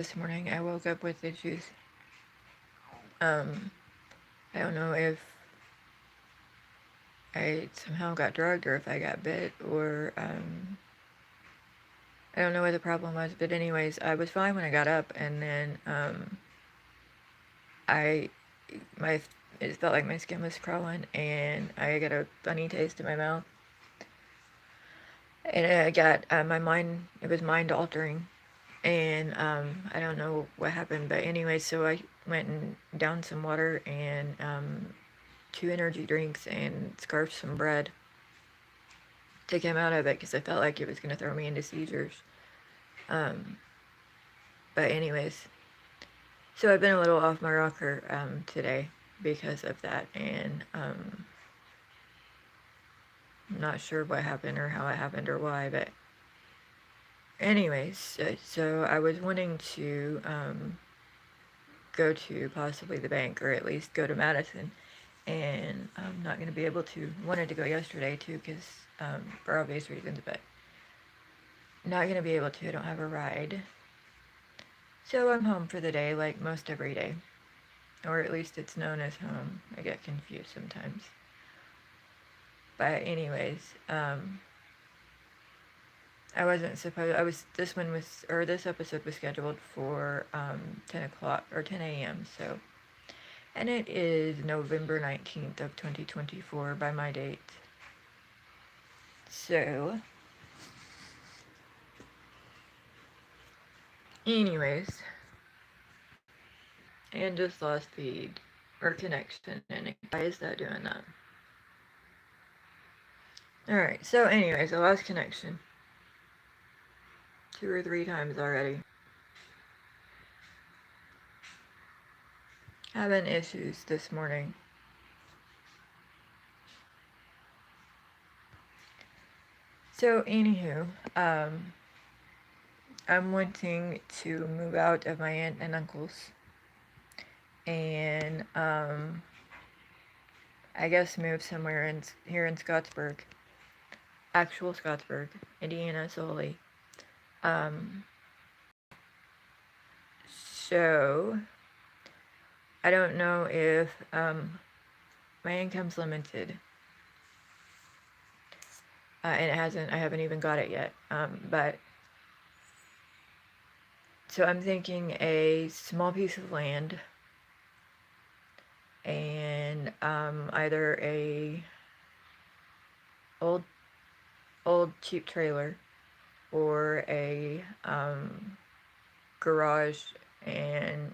this morning. I woke up with issues. Um, I don't know if I somehow got drugged or if I got bit or I don't know what the problem was. But anyways, I was fine when I got up, and then I my it felt like my skin was crawling, and I got a funny taste in my mouth, and I got my mind. It was mind altering, and I don't know what happened, but anyway, so I went and downed some water and 2 energy drinks and scarfed some bread to come out of it because I felt like it was going to throw me into seizures. Um, but anyways, so I've been a little off my rocker today because of that, and I'm not sure what happened or how it happened or why, but anyways, so I was wanting to go to possibly the bank or at least go to Madison, and I'm not going to be able to. Wanted to go yesterday too because for obvious reasons, but not going to be able to. I don't have a ride. So I'm home for the day like most every day. Or at least it's known as home. I get confused sometimes. But anyways, I wasn't supposed. This episode was scheduled for 10 o'clock or 10 a.m. So, and it is November 19th of 2024 by my date. So, anyways, and just lost feed or connection. And why is that doing that? Alright, so anyways, I lost connection 2 or 3 times already. Having issues this morning. So, anywho, I'm wanting to move out of my aunt and uncle's and I guess move somewhere here in Scottsburg, actual Scottsburg, Indiana solely. So I don't know if my income's limited, and I haven't even got it yet. But so I'm thinking a small piece of land and either a old cheap trailer or a garage and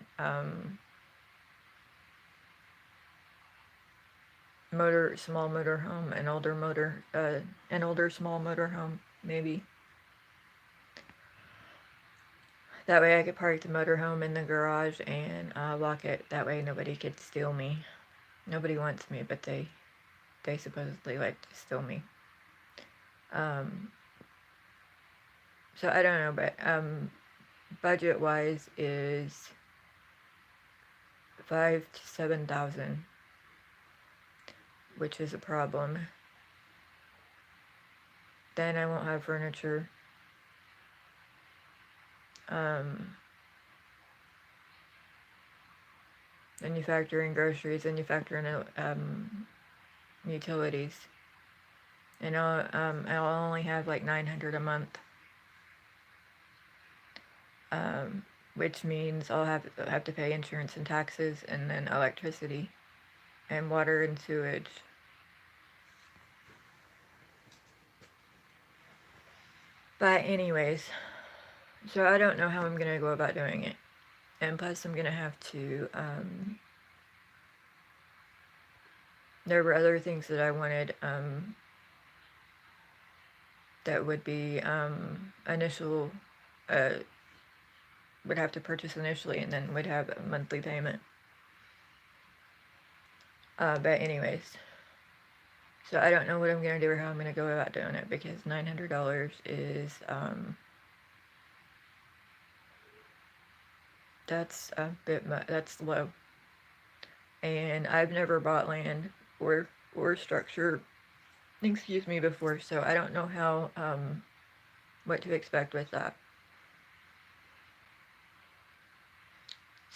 small motor home, an older small motor home maybe. That way I could park the motorhome in the garage and lock it. That way nobody could steal me. Nobody wants me, but they supposedly like to steal me. So I don't know, but budget wise is $5,000 to $7,000, which is a problem. Then I won't have furniture. Then you factor in groceries, then you factor in utilities. And I'll only have like $900 a month, which means I'll have to pay insurance and taxes, and then electricity, and water and sewage. But anyways, so I don't know how I'm gonna go about doing it, and plus I'm gonna have to. There were other things that I wanted. That would be initial, would have to purchase initially and then would have a monthly payment. But anyways, so I don't know what I'm going to do or how I'm going to go about doing it because $900 is, that's a bit much, that's low. And I've never bought land or structure, before, so I don't know how, what to expect with that.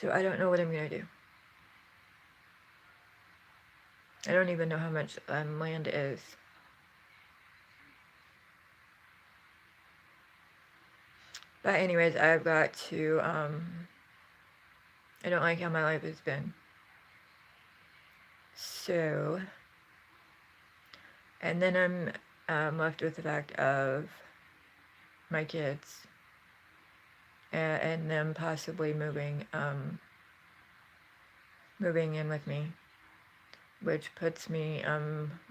So I don't know what I'm going to do. I don't even know how much land is. But anyways, I've got to, I don't like how my life has been. So, and then I'm left with the fact of my kids and them possibly moving in with me, which puts me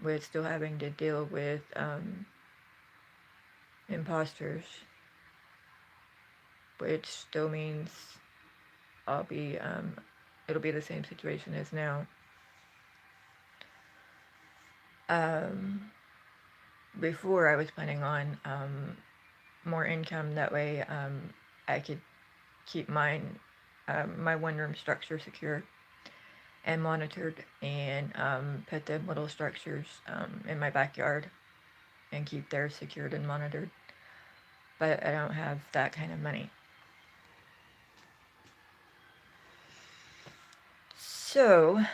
with still having to deal with imposters, which still means I'll be it'll be the same situation as now. Before I was planning on more income, that way I could keep my one-room structure secure and monitored, and put them little structures in my backyard and keep theirs secured and monitored. But I don't have that kind of money. So,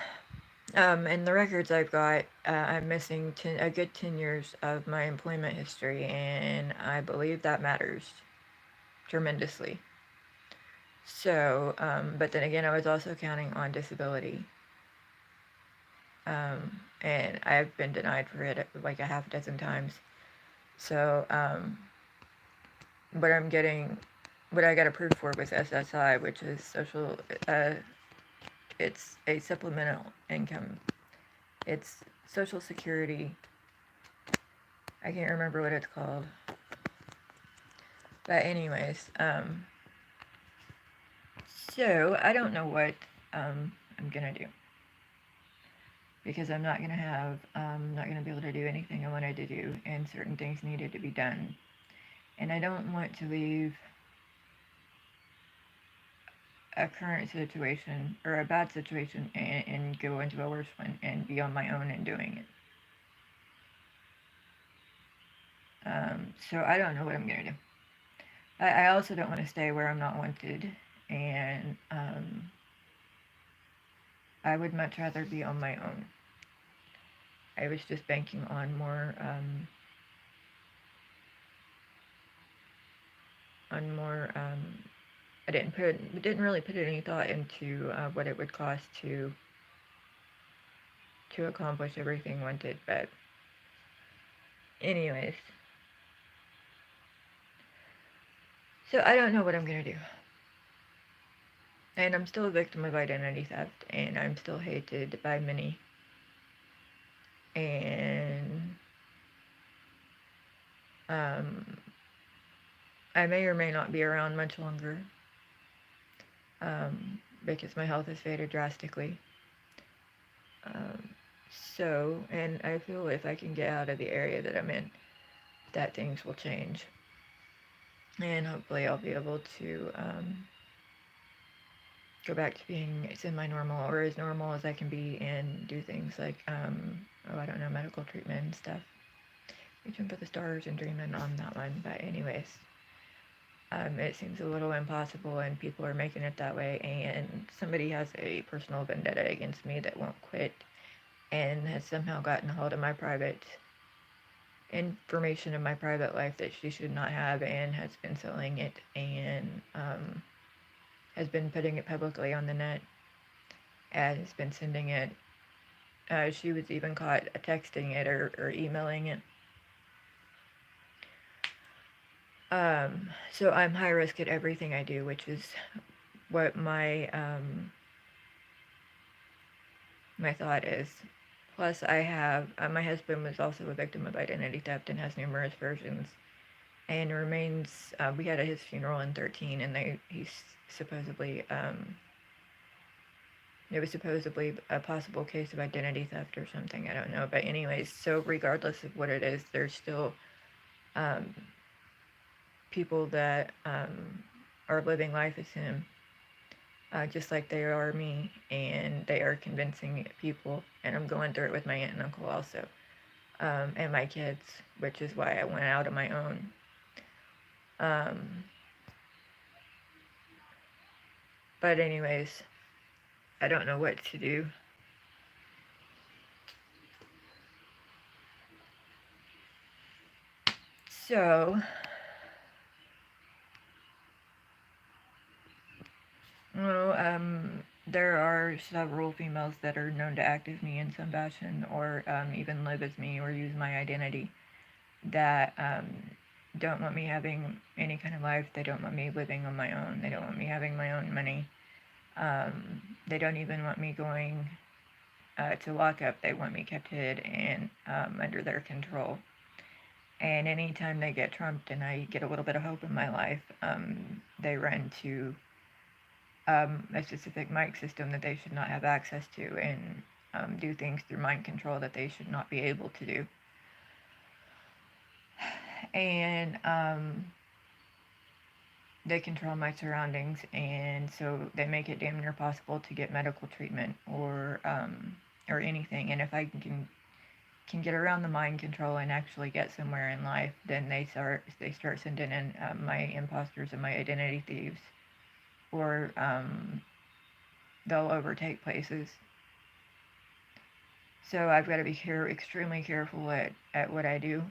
in the records I've got, I'm missing a good 10 years of my employment history, and I believe that matters tremendously. So, but then again, I was also counting on disability. And I've been denied for it like a half dozen times. So, what I got approved for was SSI, which is social, it's a supplemental income. It's Social Security. I can't remember what it's called. But anyways, so I don't know what I'm gonna do, because I'm not gonna be able to do anything I wanted to do, and certain things needed to be done. And I don't want to leave a current situation or a bad situation and go into a worse one and be on my own in doing it. So I don't know what I'm gonna do. I also don't want to stay where I'm not wanted, and I would much rather be on my own. I was just banking on more I didn't really put any thought into what it would cost to accomplish everything wanted. But anyways, so I don't know what I'm gonna do, and I'm still a victim of identity theft, and I'm still hated by many, and I may or may not be around much longer, because my health has faded drastically. So, and I feel if I can get out of the area that I'm in, that things will change. And hopefully I'll be able to go back to being semi-normal, or as normal as I can be, and do things like, I don't know, medical treatment and stuff. Reaching for the stars and dreaming on that one. But anyways, it seems a little impossible, and people are making it that way, and somebody has a personal vendetta against me that won't quit, and has somehow gotten a hold of my private information in my private life that she should not have, and has been selling it, and has been putting it publicly on the net, and has been sending it. She was even caught texting it or emailing it. So I'm high risk at everything I do, which is what my my thought is. Plus, I have my husband was also a victim of identity theft and has numerous versions, and remains. We had his funeral in 2013, and he's supposedly it was supposedly a possible case of identity theft or something. I don't know, but anyways, so regardless of what it is, there's still people that are living life as him, just like they are me, and they are convincing people, and I'm going through it with my aunt and uncle also, and my kids, which is why I went out on my own. But anyways, I don't know what to do. So, well, there are several females that are known to act as me in some fashion, or even live as me, or use my identity, that don't want me having any kind of life. They don't want me living on my own. They don't want me having my own money. They don't even want me going to lock up. They want me kept hid and under their control. And anytime they get trumped and I get a little bit of hope in my life, they run to a specific mic system that they should not have access to, and do things through mind control that they should not be able to do. And they control my surroundings, and so they make it damn near possible to get medical treatment or anything. And if I can get around the mind control and actually get somewhere in life, then they start sending in my imposters and my identity thieves, or they'll overtake places. So I've got to be extremely careful at what I do.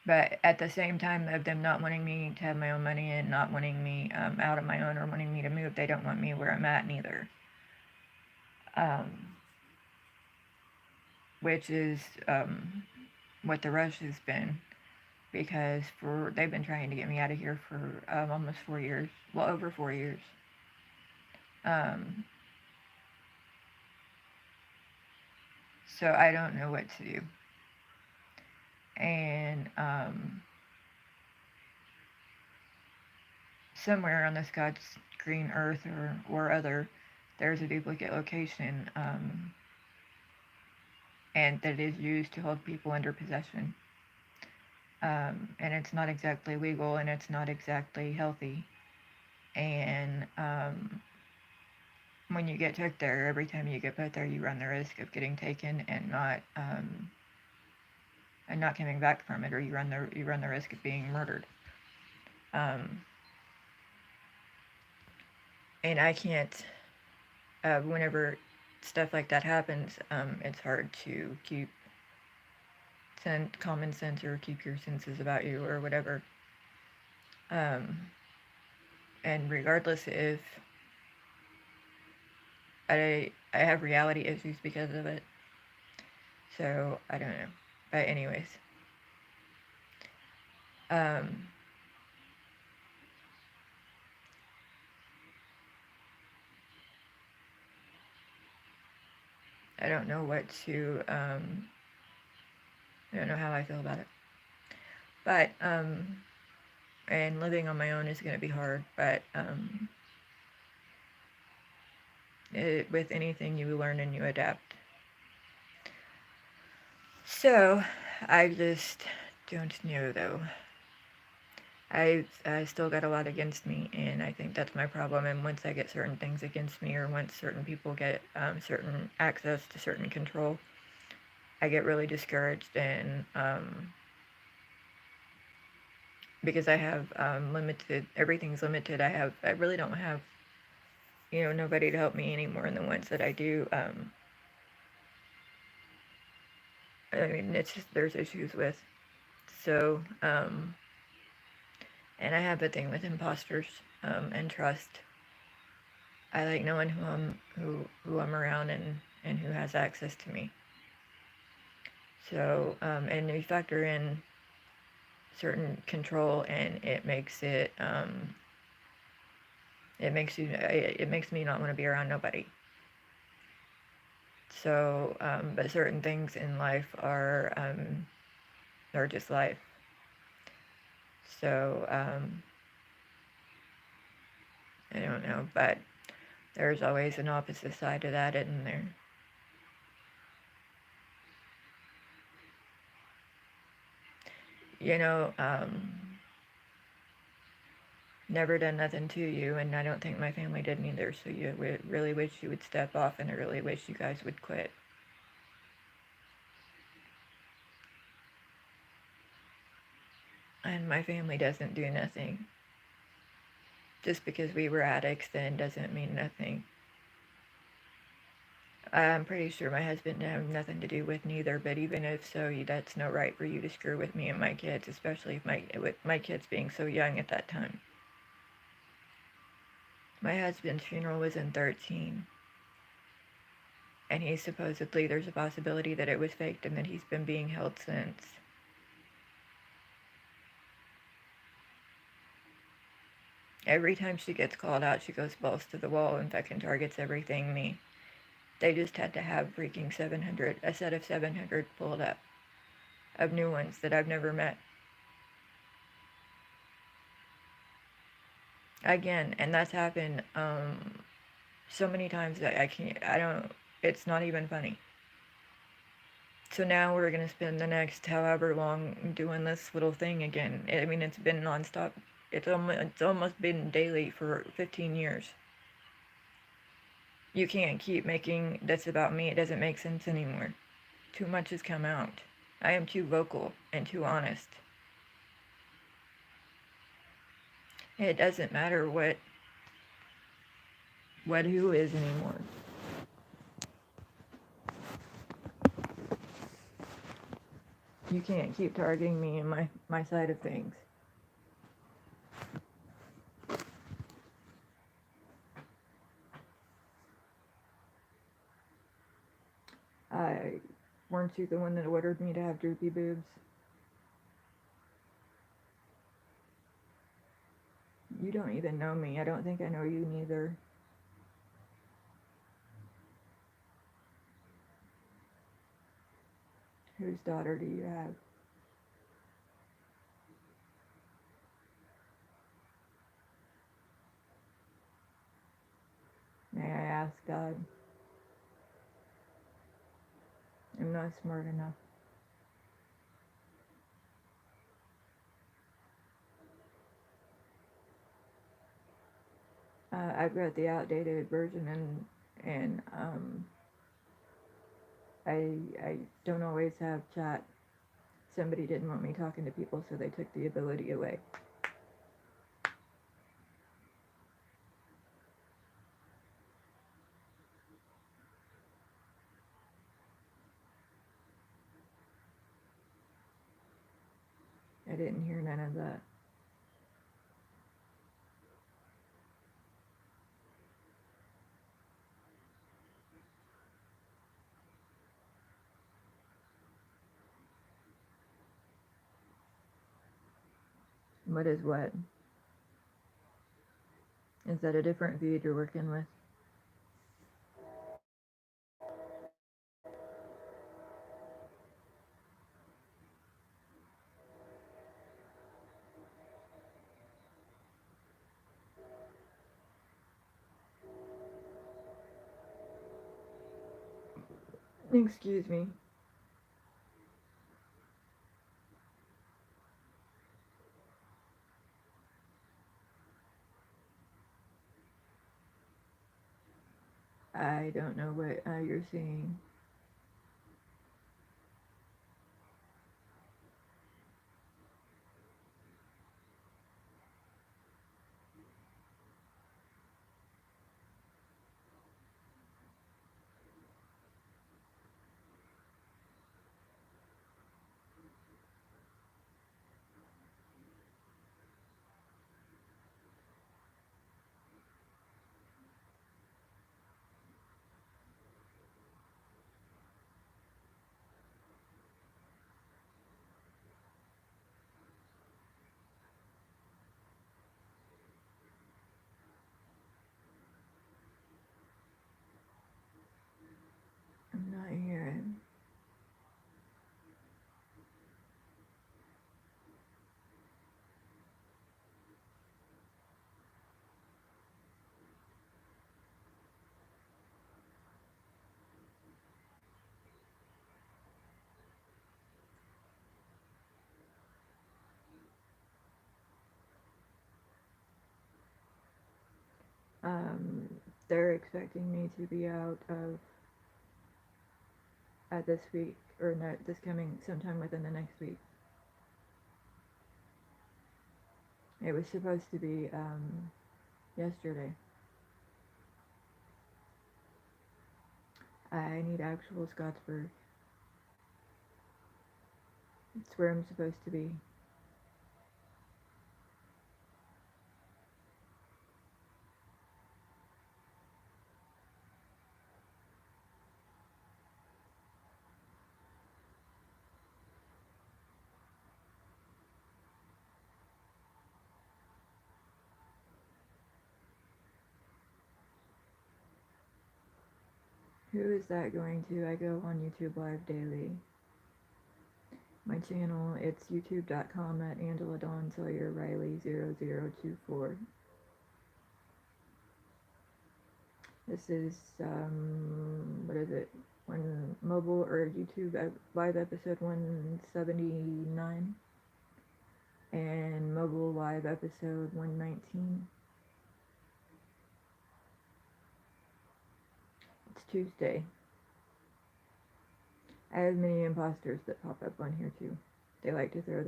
But at the same time of them not wanting me to have my own money and not wanting me out of my own, or wanting me to move, they don't want me where I'm at neither. Which is what the rush has been, because they've been trying to get me out of here for almost 4 years, well, over 4 years. So I don't know what to do. And somewhere on this God's green earth or other, there's a duplicate location, and that is used to hold people under possession. And it's not exactly legal, and it's not exactly healthy. And when you get took there, every time you get put there, you run the risk of getting taken and not coming back from it, or you run the risk of being murdered. And I can't. Whenever stuff like that happens, it's hard to keep common sense, or keep your senses about you, or whatever. And regardless if I have reality issues because of it, so I don't know. But anyways, I don't know what to. I don't know how I feel about it. But and living on my own is going to be hard. But with anything, you learn and you adapt. So I just don't know, though. I still got a lot against me, and I think that's my problem. And once I get certain things against me, or once certain people get certain access to certain control, I get really discouraged, and because I have everything's limited. I really don't have, nobody to help me anymore. And the ones that I do, I mean, it's just, there's issues with. So, and I have a thing with imposters and trust. I like knowing who I'm around and who has access to me. So, and you factor in certain control, and it makes me not want to be around nobody. So, but certain things in life are just life. So, I don't know, but there's always an opposite side to that, isn't there? Never done nothing to you, and I don't think my family did neither, so you really wish you would step off, and I really wish you guys would quit. And my family doesn't do nothing. Just because we were addicts then doesn't mean nothing. I'm pretty sure my husband had nothing to do with neither, but even if so, that's no right for you to screw with me and my kids, especially with my kids being so young at that time. My husband's funeral was in 13, and there's a possibility that it was faked and that he's been being held since. Every time she gets called out, she goes balls to the wall and fucking targets everything me. They just had to have freaking a set of 700 pulled up of new ones that I've never met. Again, and that's happened so many times that it's not even funny. So now we're going to spend the next however long doing this little thing again. I mean, it's been nonstop. It's almost been daily for 15 years. You can't keep making this about me. It doesn't make sense anymore. Too much has come out. I am too vocal and too honest. It doesn't matter what who is anymore. You can't keep targeting me and my side of things. Weren't you the one that ordered me to have droopy boobs? You don't even know me. I don't think I know you neither. Whose daughter do you have? May I ask, God? I'm not smart enough. I've got the outdated version, and I don't always have chat. Somebody didn't want me talking to people, so they took the ability away. I didn't hear none of that. What is what? Is that a different feed you're working with? Excuse me. I don't know what you're seeing. I'm not hearing. They're expecting me to be out of this week, or not this coming, sometime within the next week. It was supposed to be yesterday. I need actual Scottsburg. It's where I'm supposed to be. Who is that going to? I go on YouTube Live daily. My channel, it's youtube.com at Angela Dawn Sawyer-Riley 0024. This is, what is it? One mobile or YouTube live episode 179 and mobile live episode 119. It's Tuesday. I have many imposters that pop up on here too. They like to throw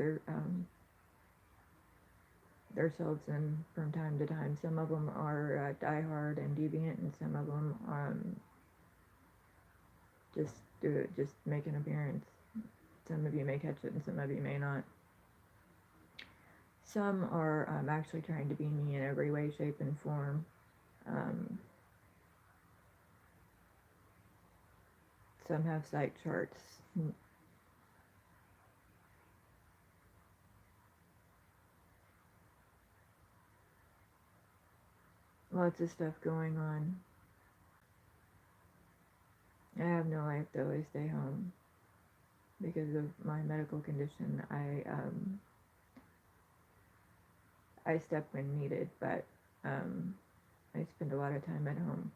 themselves in from time to time. Some of them are diehard and deviant, and some of them just make an appearance. Some of you may catch it, and some of you may not. Some are actually trying to be me in every way, shape, and form. Some have psych charts. Lots of stuff going on. I have no life though. I stay home because of my medical condition. I step when needed, but I spend a lot of time at home.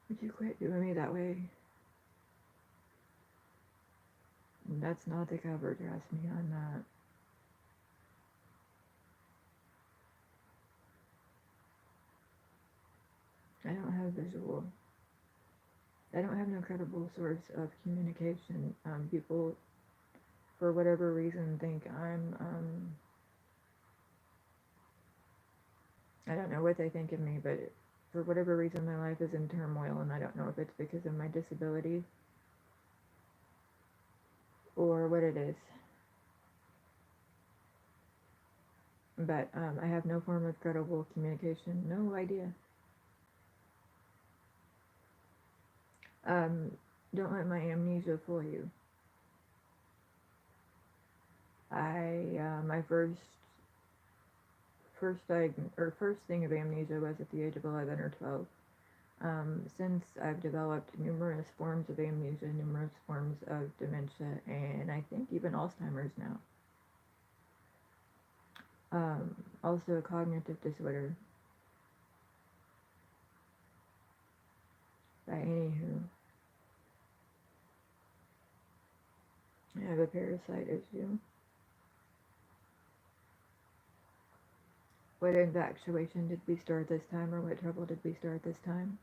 Would you quit doing me that way? That's not the cover, trust me on that. I don't have visual. I don't have no credible source of communication. People, for whatever reason, think I don't know what they think of me, but for whatever reason, my life is in turmoil, and I don't know if it's because of my disability or what it is. But I have no form of credible communication. No idea. Don't let my amnesia fool you. My first thing of amnesia was at the age of 11 or 12. Since I've developed numerous forms of amnesia, numerous forms of dementia, and I think even Alzheimer's now. Also a cognitive disorder. But anywho, I have a parasite issue. What infatuation did we start this time, or what trouble did we start this time?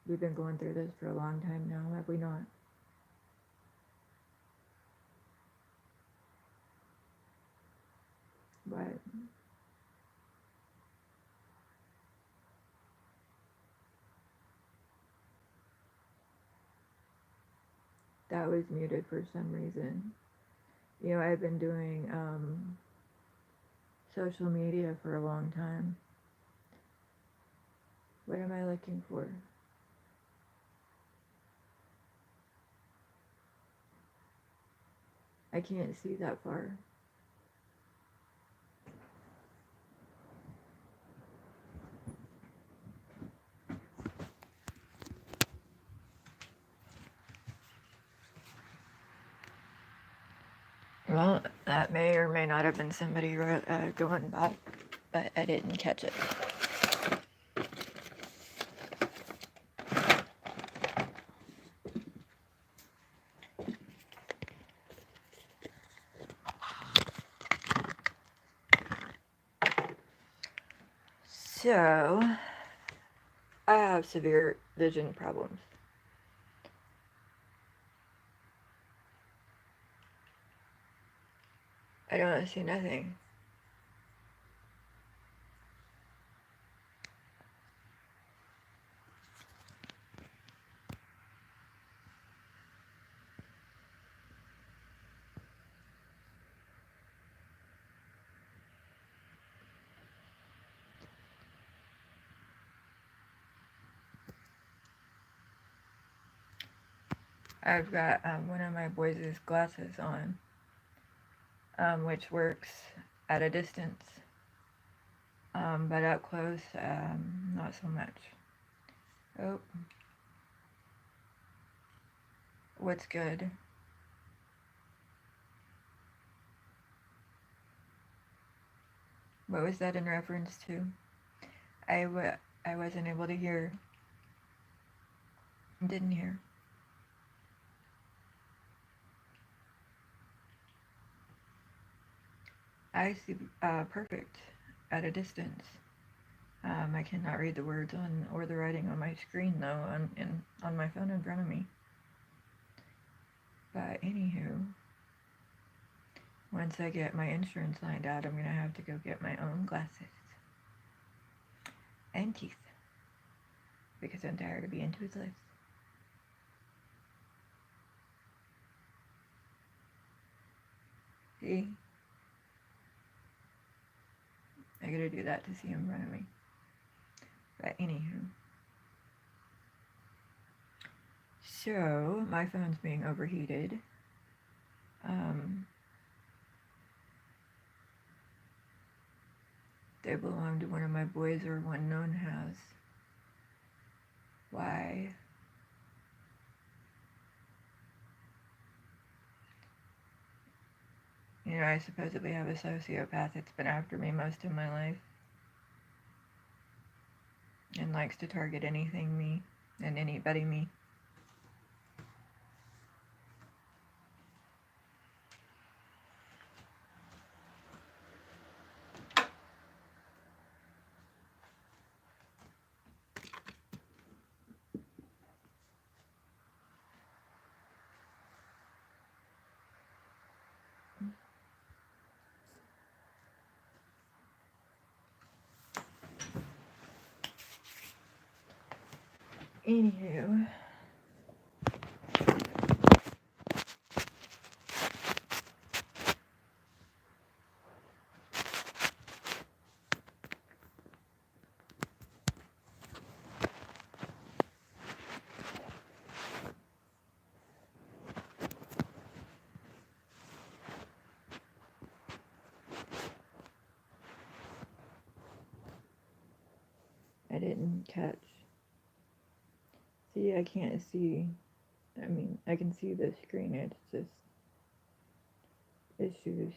We've been going through this for a long time now, have we not? But that was muted for some reason. You know, I've been doing social media for a long time. What am I looking for? I can't see that far. Well, that may or may not have been somebody going by, but I didn't catch it. So, I have severe vision problems. I don't see nothing. I've got one of my boys' glasses on, which works at a distance, but up close, not so much. Oh, what's good? What was that in reference to? I wasn't able to hear. Didn't hear. I see perfect at a distance. I cannot read the words or the writing on my screen though on my phone in front of me. But anywho, once I get my insurance lined out, I'm gonna have to go get my own glasses and teeth because I'm tired of being toothless. See? I gotta do that to see in front of me. But anywho. So, my phone's being overheated. They belong to one of my boys or one known has. Why? You know, I supposedly have a sociopath that's been after me most of my life. And likes to target anything me and anybody me. Anywho. I didn't catch. See, I can't see. I mean, I can see the screen. It's just issues.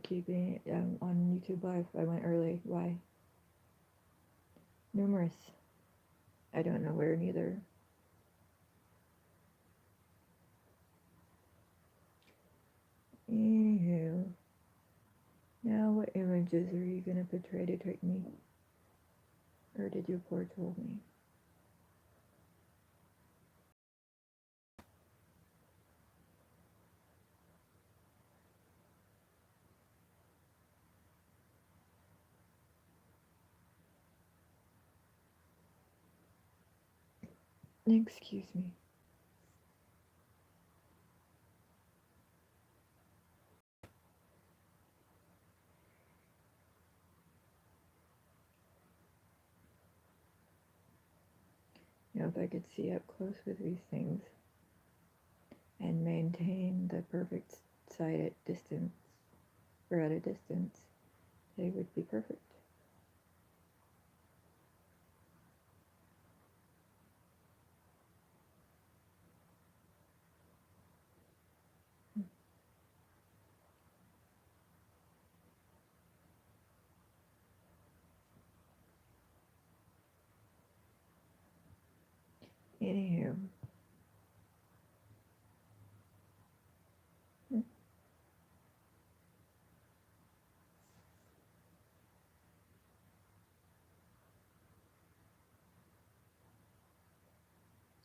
Keeping on YouTube Live. I went early. Why? Numerous. I don't know where neither. Anywho. Now what images are you going to portray to trick me? Or did you foretold me? Excuse me. if I could see up close with these things and maintain the perfect sight at distance, or at a distance, they would be perfect. Anywho.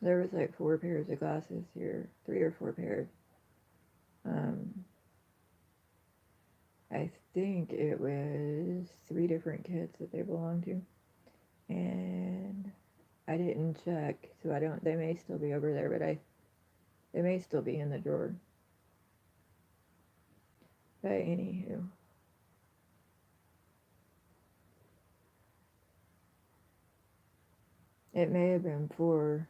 There was like 4 pairs of glasses here, 3 or 4 pairs. I think it was 3 different kids that they belonged to, and I didn't check, so I don't. They may still be over there, but they may still be in the drawer. But anywho, it may have been 4.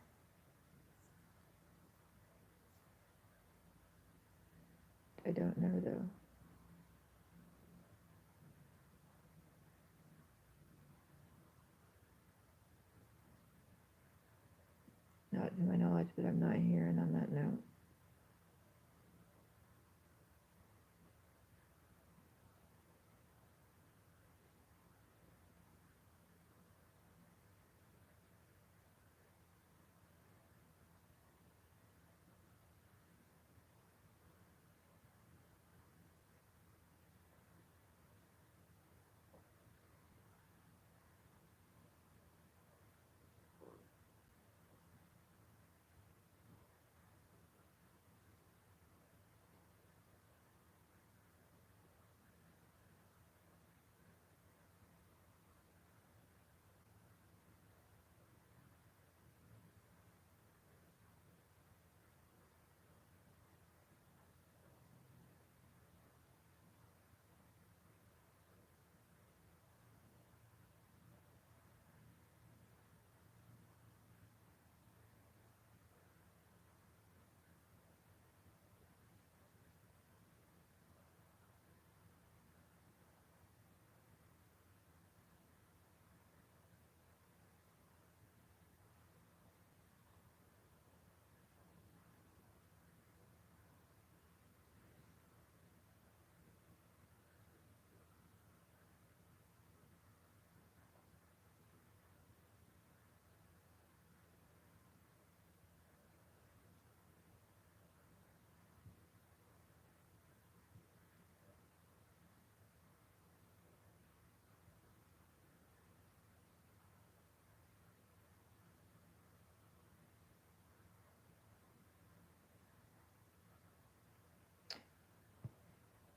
I don't know though. Not to my knowledge, but I'm not hearing on that note.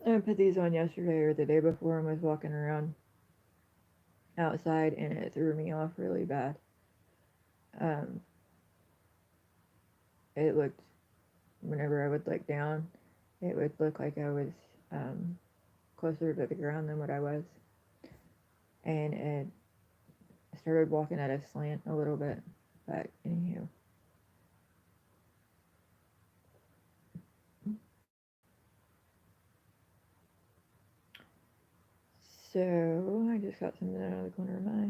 I put these on yesterday or the day before and was walking around outside, and it threw me off really bad. It looked, whenever I would look down, it would look like I was closer to the ground than what I was. And it started walking at a slant a little bit, but anywho. So, I just got something out of the corner of my eye.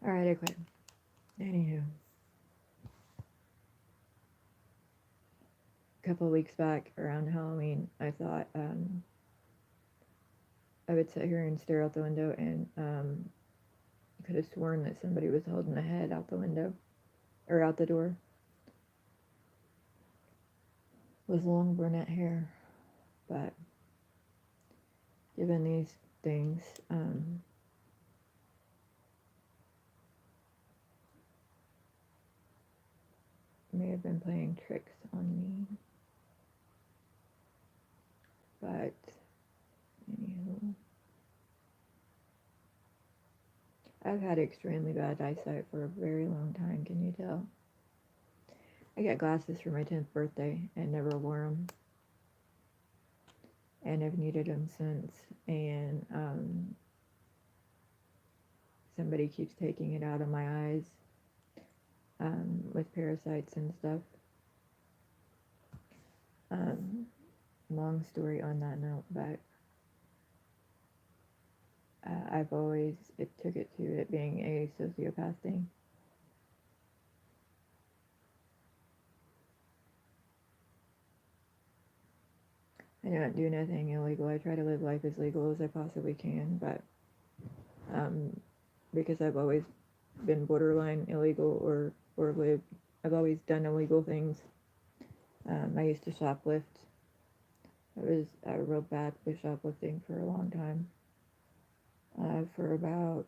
Alright, I quit. Anywho. a couple of weeks back around Halloween, I thought I would sit here and stare out the window, and could have sworn that somebody was holding a head out the window or out the door with long brunette hair. But given these things, may have been playing tricks on me. But anywho, I've had extremely bad eyesight for a very long time, can you tell? I got glasses for my 10th birthday and never wore them. And I've needed them since. And somebody keeps taking it out of my eyes with parasites and stuff. Long story on that note, but I've always took it to it being a sociopath thing. I don't do nothing illegal. I try to live life as legal as I possibly can, but because I've always been borderline illegal or lived, I've always done illegal things. I used to shoplift. I was real bad with shoplifting for a long time. For about,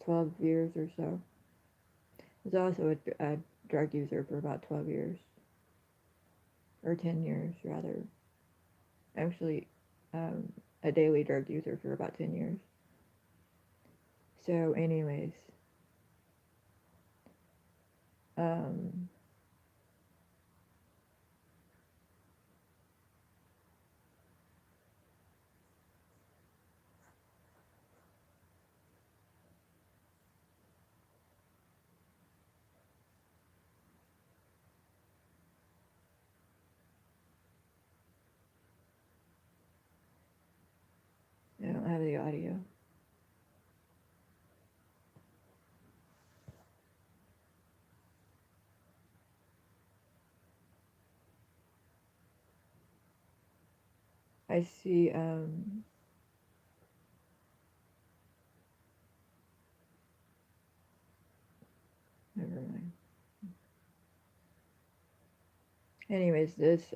12 years or so. I was also a drug user for about 12 years. Or 10 years, rather. Actually, a daily drug user for about 10 years. So, anyways. I don't have the audio. I see, never mind. Anyways, this,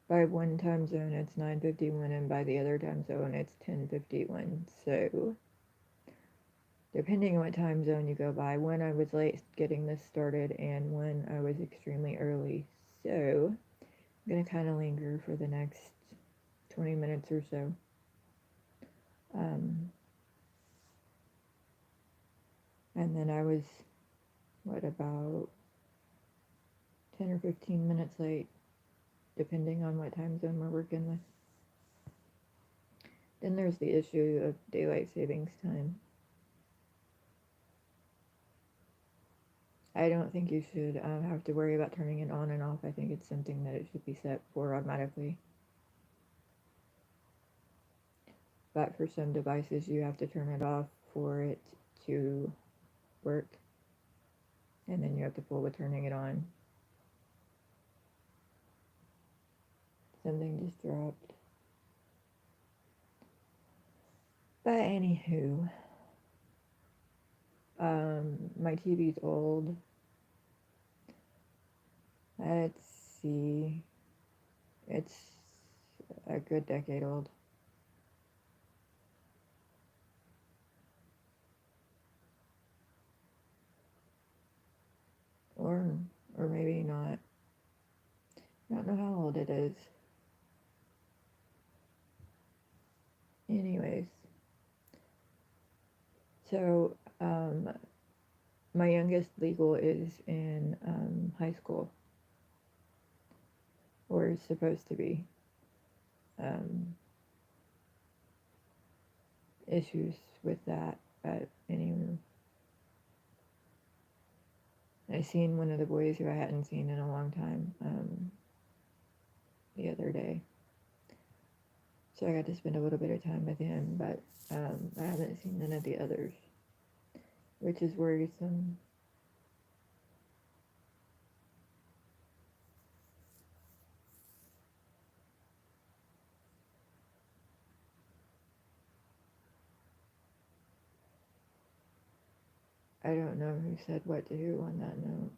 by one time zone it's 9:51, and by the other time zone it's 10:51. So, depending on what time zone you go by, when I was late getting this started and when I was extremely early. So, I'm going to kind of linger for the next 20 minutes or so. And then I was, about 10 or 15 minutes late, depending on what time zone we're working with. Then there's the issue of daylight savings time. I don't think you should have to worry about turning it on and off. I think it's something that it should be set for automatically. But for some devices, you have to turn it off for it to work. And then you have to fool with turning it on. Something just dropped. But anywho, my TV's old. Let's see. It's a good decade old. Or maybe not. I don't know how old it is. Anyways. So, my youngest legal is in high school. Or is supposed to be. Issues with that, but anyway. I seen one of the boys who I hadn't seen in a long time the other day. So I got to spend a little bit of time with him, but I haven't seen none of the others, which is worrisome. I don't know who said what to who on that note.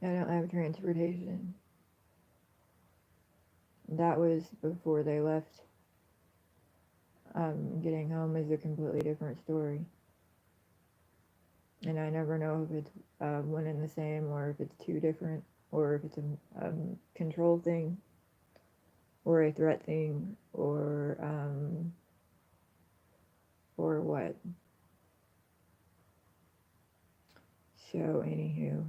I don't have transportation. That was before they left. Getting home is a completely different story. And I never know if it's one and the same, or if it's two different, or if it's a control thing, or a threat thing, or what. So, anywho.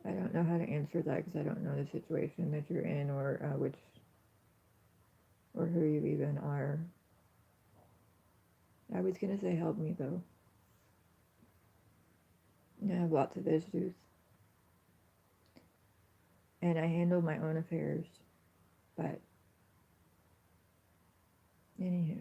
I don't know how to answer that because I don't know the situation that you're in, or or who you even are. I was gonna say help me though. I have lots of issues, and I handle my own affairs. But anywho,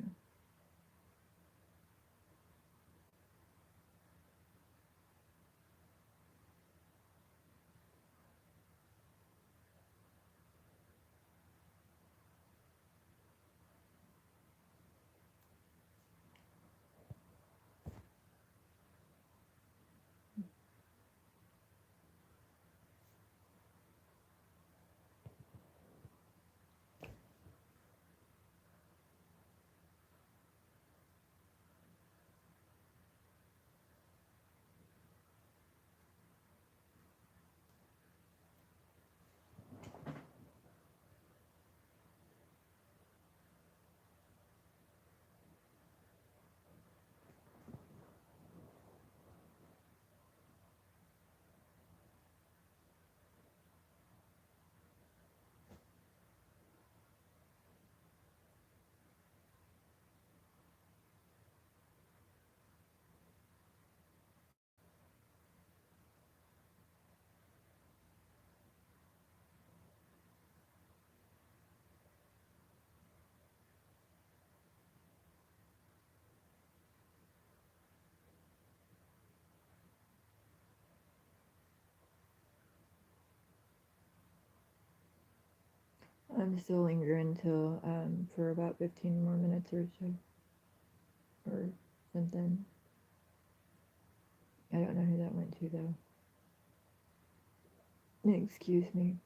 I'm still lingering till for about 15 more minutes or so, or something. I don't know who that went to though. Excuse me.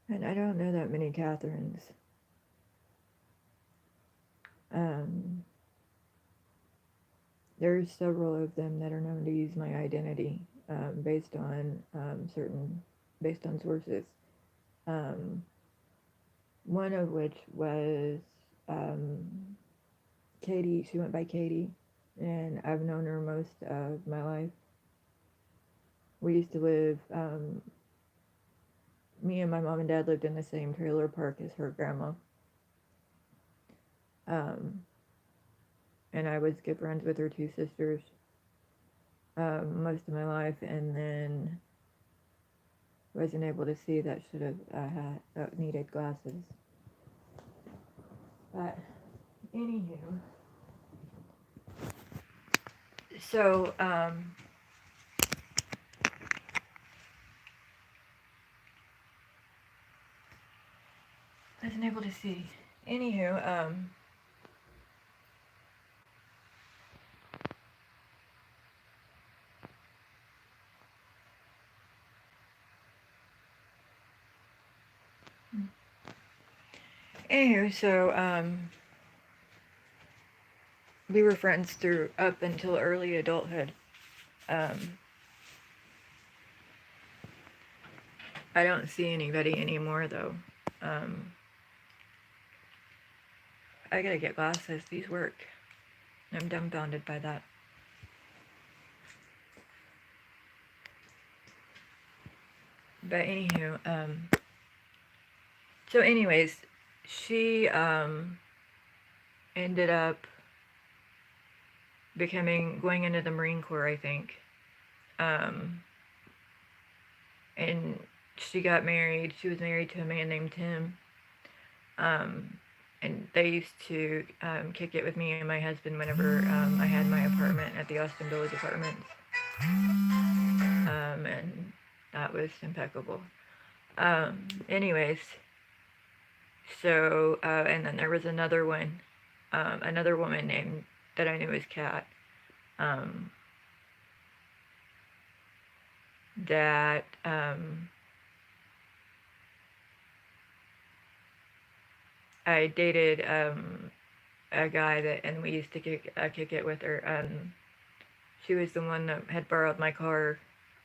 And I don't know that many Catherines. There's several of them that are known to use my identity based on sources. Um, one of which was Katie. She went by Katie, and I've known her most of my life. We used to live. Me and my mom and dad lived in the same trailer park as her grandma. And I was good friends with her two sisters most of my life, and then wasn't able to see that should have needed glasses. But Anywho, so, I wasn't able to see. Anywho, we were friends through up until early adulthood. Um, I don't see anybody anymore, though. I gotta get glasses. These work. I'm dumbfounded by that. But anywho, so anyways, she ended up going into the Marine Corps, I think. And she got married. She was married to a man named Tim. And they used to kick it with me and my husband whenever I had my apartment at the Austin Village Apartments. And that was impeccable. Anyways, so, and then there was another one, another woman named, that I knew as Kat, that, I dated, a guy that, and we used to kick it with her. She was the one that had borrowed my car,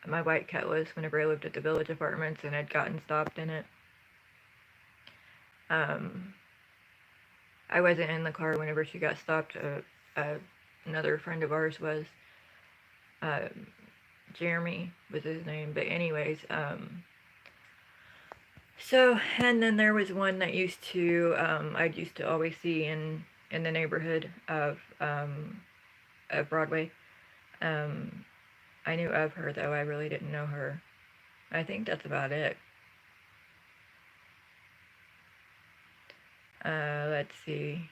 my white Cutlass, whenever I lived at the Village Apartments and had gotten stopped in it. I wasn't in the car whenever she got stopped. Another friend of ours was. Jeremy was his name. But anyways, so, and then there was one that I'd used to always see in the neighborhood of Broadway. I knew of her, though. I really didn't know her. I think that's about it. Let's see.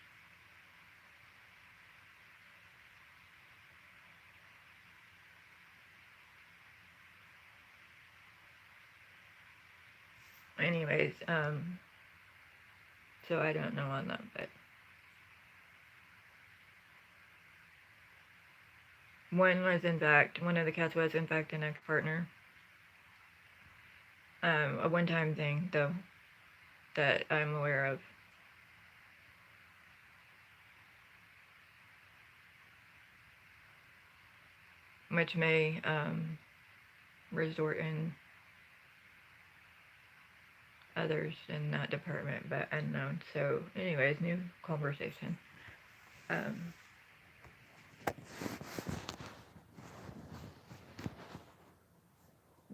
Anyways, so I don't know on that, but one of the cats was in fact an ex-partner. A one-time thing, though, that I'm aware of. Which may resort in others in that department, but unknown. So anyways, new conversation.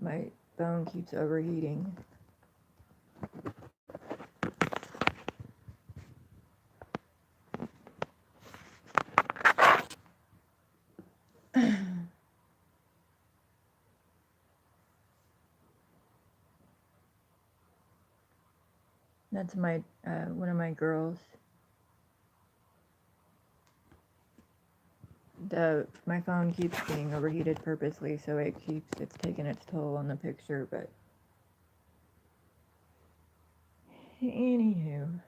My phone keeps overheating. That's my one of my girls. My phone keeps being overheated purposely, so it's taking its toll on the picture. But anywho,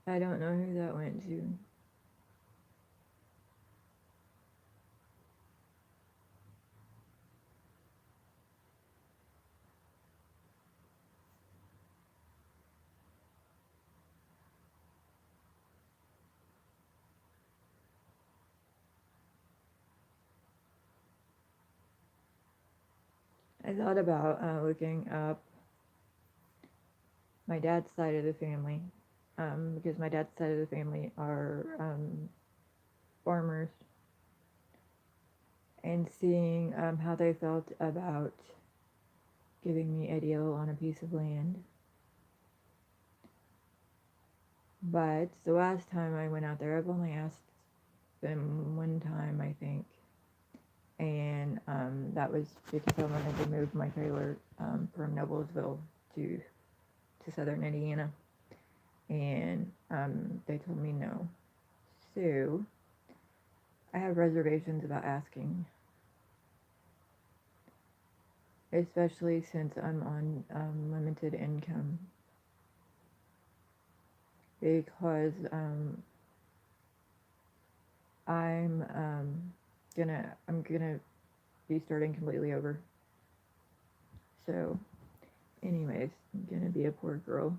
I don't know who that went to. I thought about looking up my dad's side of the family, because my dad's side of the family are farmers, and seeing how they felt about giving me a deal on a piece of land. But the last time I went out there, I've only asked them one time, I think, and that was because I wanted to move my trailer from Noblesville to southern Indiana, and they told me no. So I have reservations about asking, especially since I'm on limited income, because I'm gonna be starting completely over. So, anyways, I'm gonna be a poor girl.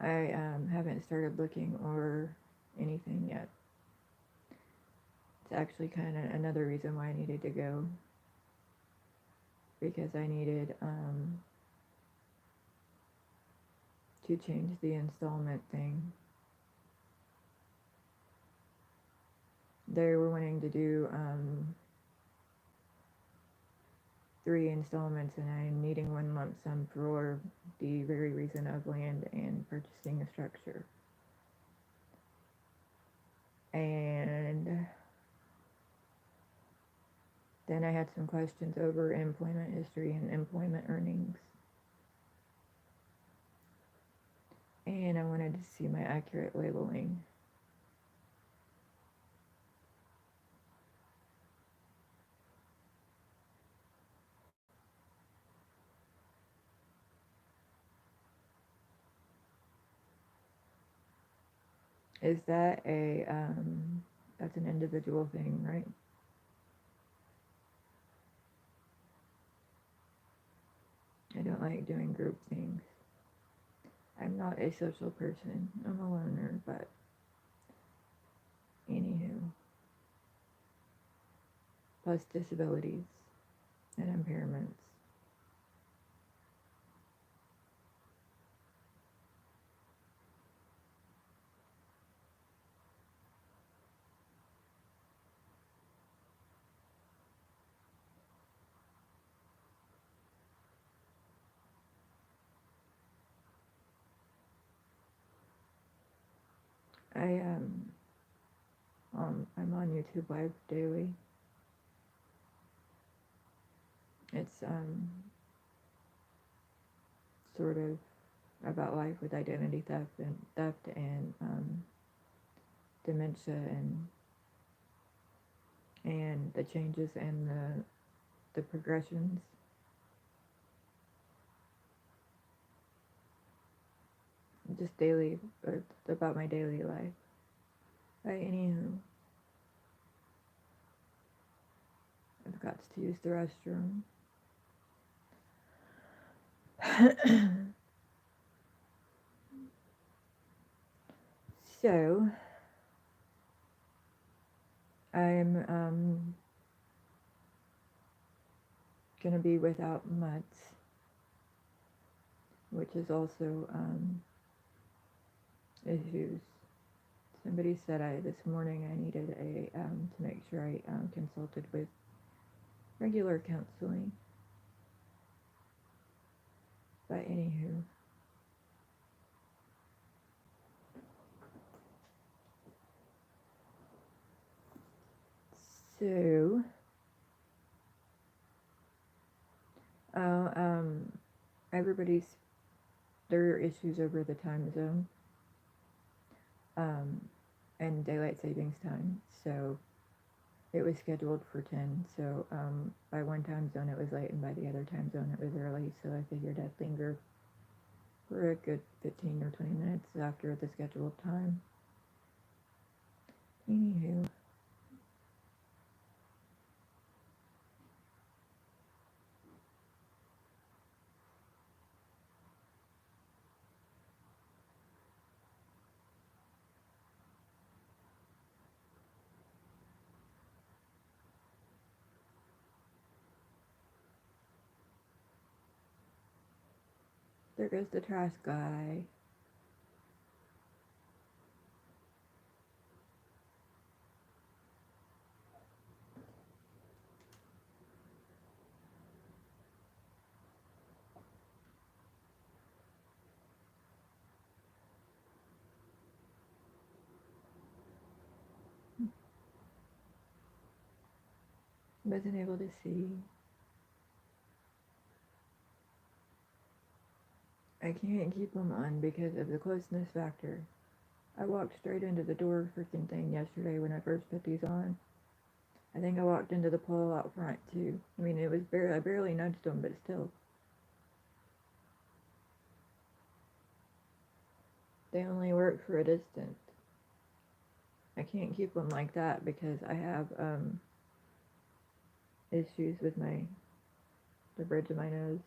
I haven't started looking or anything yet. It's actually kind of another reason why I needed to go, because I needed to change the installment thing. They were wanting to do 3 installments, and I'm needing 1 lump sum for the very reason of land and purchasing a structure. And then I had some questions over employment history and employment earnings. And I wanted to see my accurate labeling. Is that that's an individual thing, right? I don't like doing group things. I'm not a social person. I'm a loner, but anywho. Plus disabilities and impairments. I'm on YouTube Live daily. It's sort of about life with identity theft and dementia and the changes and the progressions. Just daily, about my daily life. Anywho, I've got to use the restroom. So, I'm gonna be without mutts, which is also issues. Somebody said this morning I needed to make sure I consulted with regular counseling. But anywho, so everybody's, there are issues over the time zone and daylight savings time. So it was scheduled for 10. So by one time zone it was late, and by the other time zone it was early. So I figured I'd linger for a good 15 or 20 minutes after the scheduled time. Anywho. There goes the trash guy. Wasn't able to see. I can't keep them on because of the closeness factor. I walked straight into the door freaking thing yesterday when I first put these on. I think I walked into the pole out front too. I mean, it was I barely nudged them, but still. They only work for a distance. I can't keep them like that because I have issues with the bridge of my nose.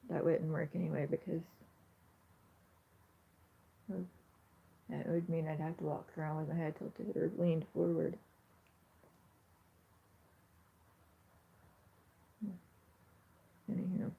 That wouldn't work anyway because that would mean I'd have to walk around with my head tilted or leaned forward. Anyhow.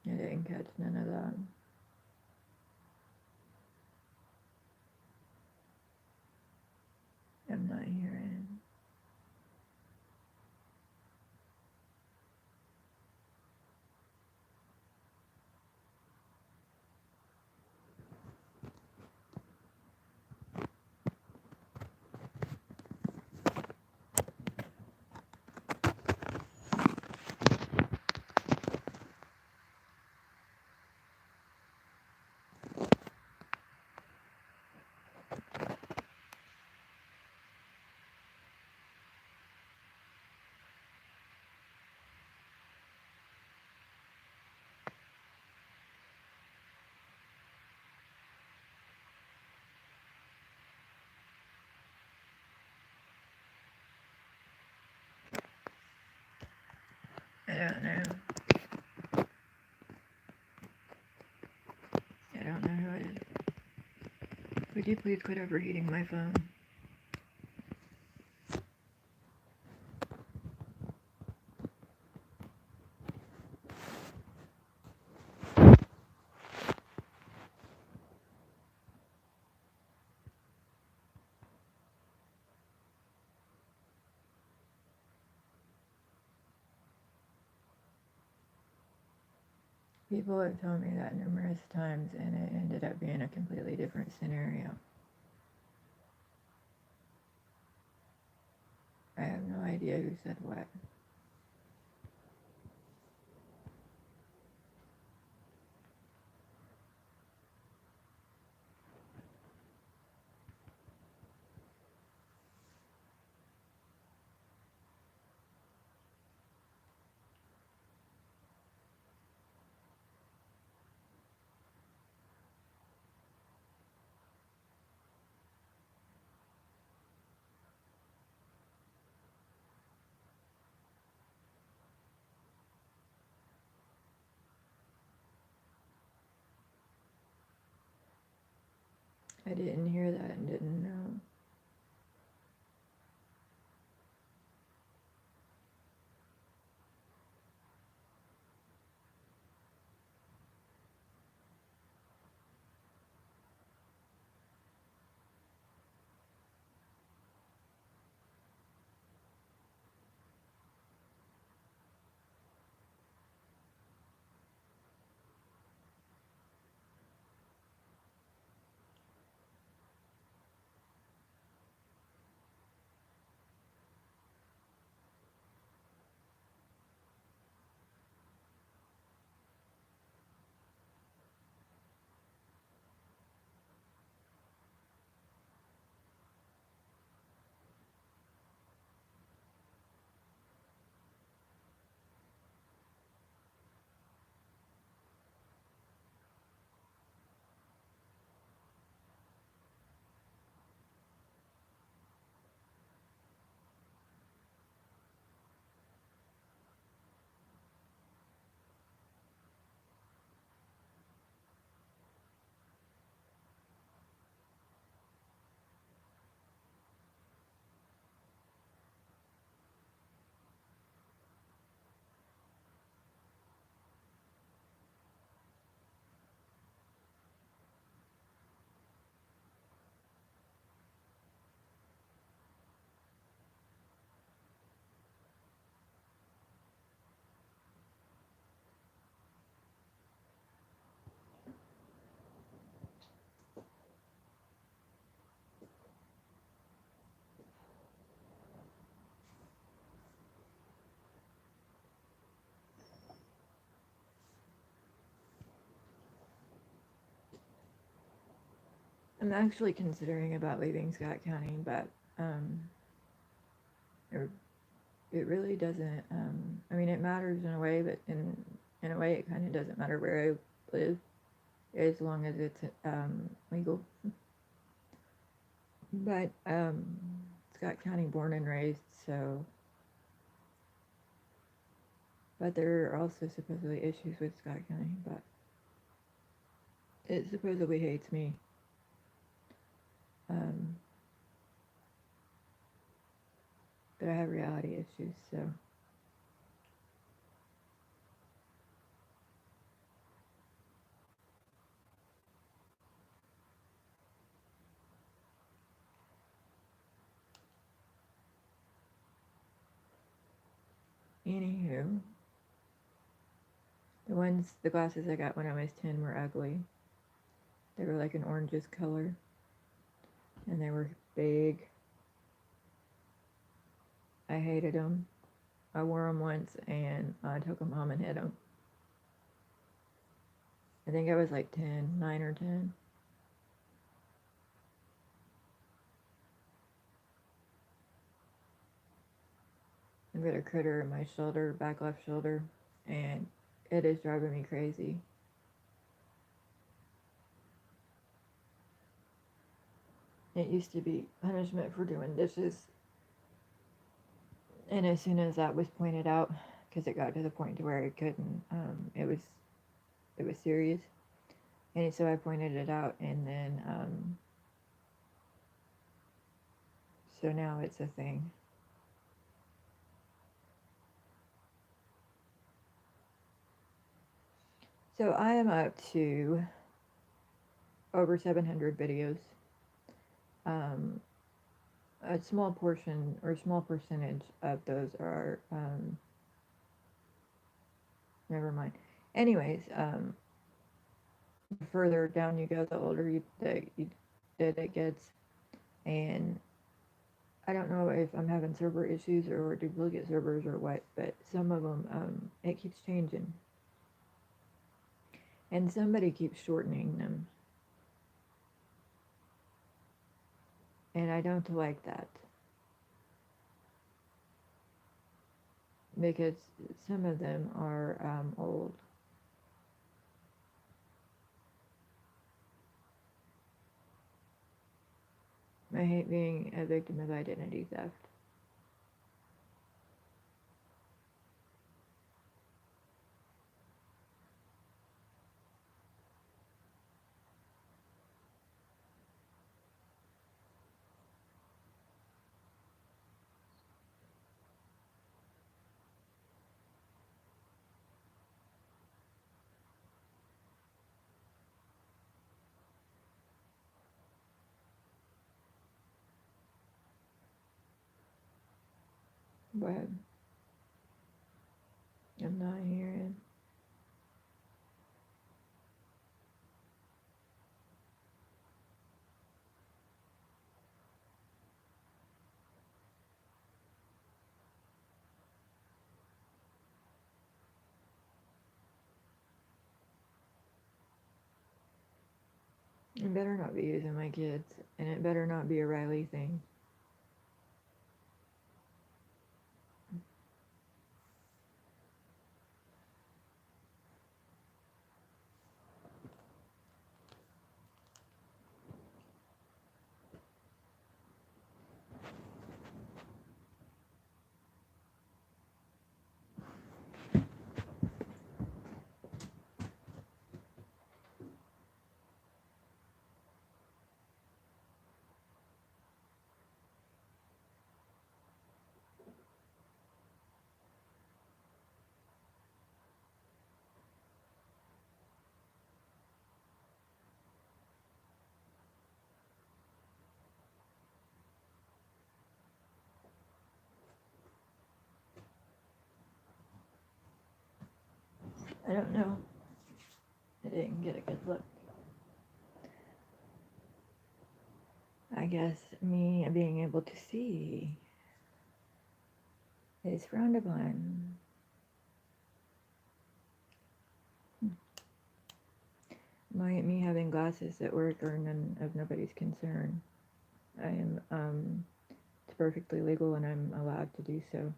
I didn't catch none of that. I'm not hearing. I don't know. I don't know who it is. Would you please quit overheating my phone? People have told me that numerous times, and it ended up being a completely different scenario. I have no idea who said what. I didn't hear that and didn't know. I'm actually considering about leaving Scott County, but it, it really doesn't. I mean, it matters in a way, but in a way, it kind of doesn't matter where I live, as long as it's legal. But Scott County, born and raised, so. But there are also supposedly issues with Scott County, but it supposedly hates me. But I have reality issues, so. Anywho, the glasses I got when I was 10 were ugly. They were like an orangish color, and they were big. I hated them. I wore them once, and I took them home and hid them. I think I was like 10, 9 or 10. I've got a critter in my shoulder, back left shoulder, and it is driving me crazy. It used to be punishment for doing dishes, and as soon as that was pointed out, because it got to the point to where it couldn't, it was serious, and so I pointed it out, and then so now it's a thing. So I am up to over 700 videos. A small portion or small percentage of those are, never mind. Anyways, the further down you go, the older that it gets, and I don't know if I'm having server issues or duplicate servers or what, but some of them, it keeps changing, and somebody keeps shortening them, and I don't like that, because some of them are old. I hate being a victim of identity theft. But I'm not hearing. It better not be using my kids, and it better not be a Riley thing. I don't know. I didn't get a good look. I guess me being able to see is frowned upon. me having glasses at work are none of nobody's concern. I am, it's perfectly legal and I'm allowed to do so.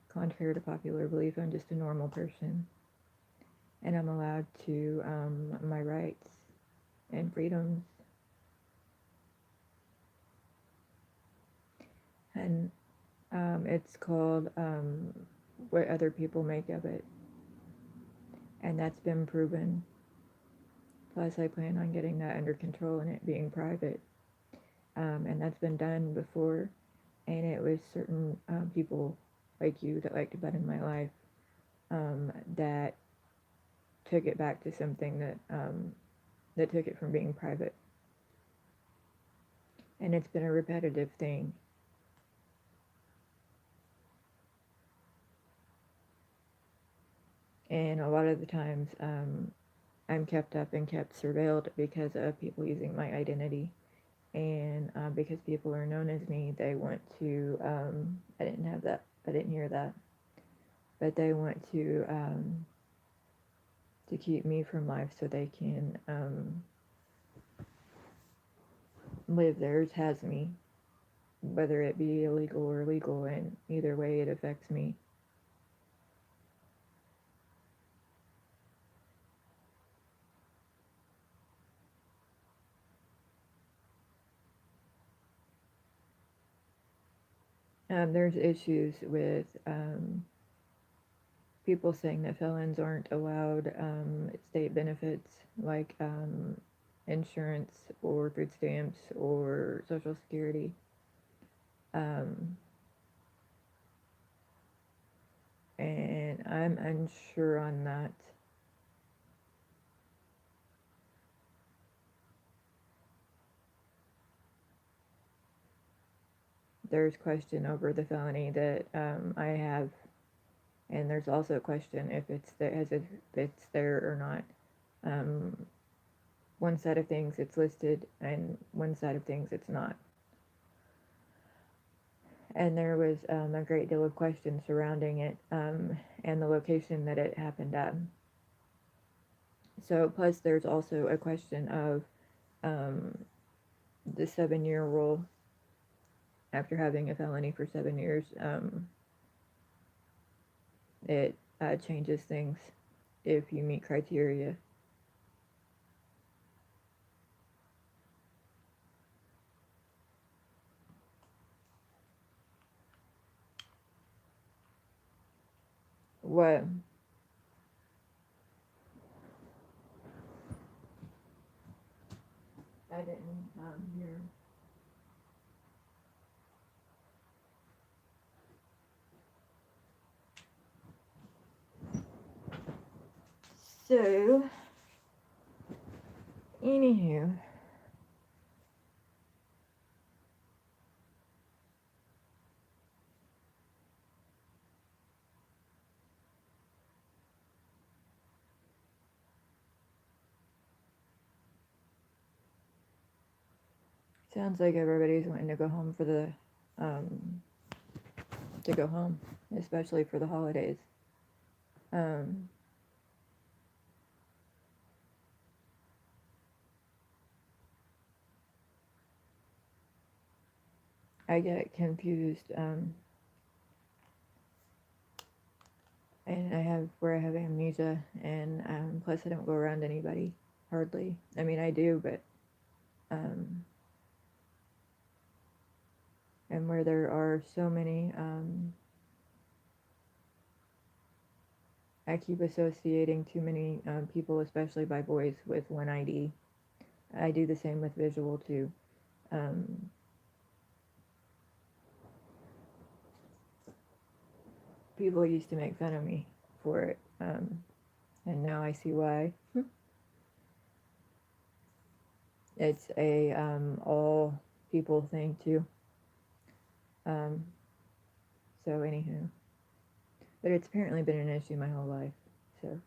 Contrary to popular belief, I'm just a normal person. And I'm allowed to, my rights and freedoms. And it's called what other people make of it. And that's been proven. Plus, I plan on getting that under control and it being private. And that's been done before. And it was certain people like you that liked to butt in my life that took it back to something that took it from being private. And it's been a repetitive thing. And a lot of the times, I'm kept up and kept surveilled because of people using my identity. And because people are known as me, they want to, I didn't hear that, but they want to keep me from life so they can live theirs has me, whether it be illegal or legal, and either way it affects me. There's issues with people saying that felons aren't allowed state benefits like insurance or food stamps or Social Security. And I'm unsure on that. There's question over the felony that I have, and there's also a question if it's there or not. One side of things it's listed, and one side of things it's not. And there was a great deal of question surrounding it and the location that it happened at. So, plus there's also a question of the 7-year rule. After having a felony for 7 years, it changes things if you meet criteria. What? I didn't hear. So, anywho, sounds like everybody's wanting to go home for the to go home, especially for the holidays. I get confused, and I have amnesia, and plus I don't go around anybody hardly. I mean, I do, but and where there are so many, I keep associating too many people, especially by voice, with one ID. I do the same with visual too. People used to make fun of me for it, and now I see why. It's a all people thing too. So anywho, but it's apparently been an issue my whole life. So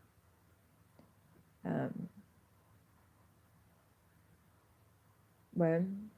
when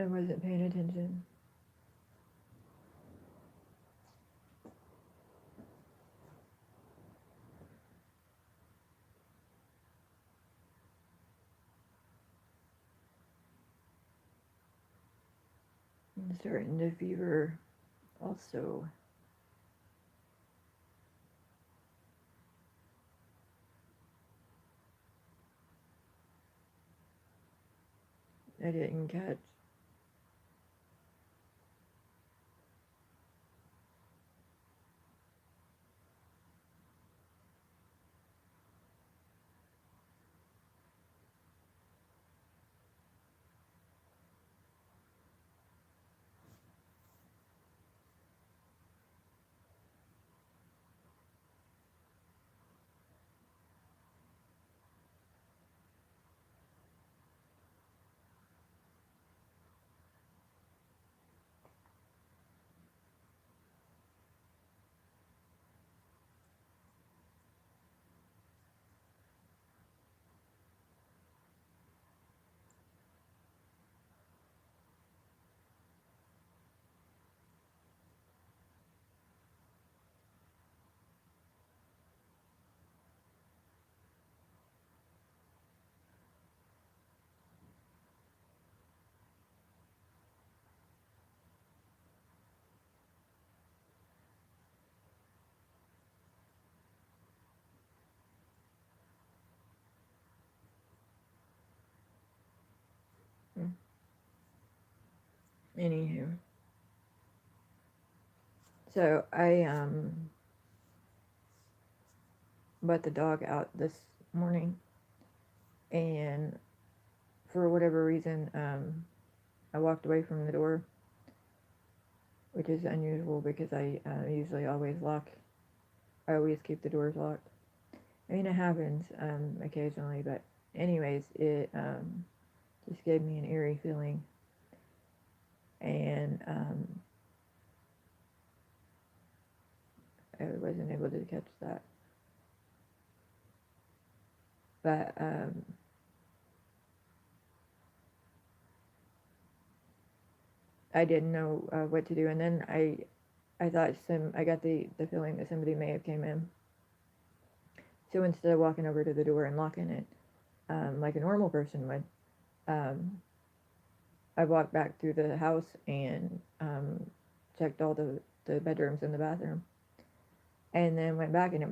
I wasn't paying attention. I'm starting to fever also. I didn't catch. Anywho. So I let the dog out this morning, and for whatever reason, I walked away from the door, which is unusual because I usually always I always keep the doors locked. I mean, it happens occasionally, but anyways, it just gave me an eerie feeling, and I wasn't able to catch that. But I didn't know what to do, and then I thought I got the feeling that somebody may have came in. So instead of walking over to the door and locking it, like a normal person would, I walked back through the house and checked all the bedrooms and the bathroom, and then went back, and I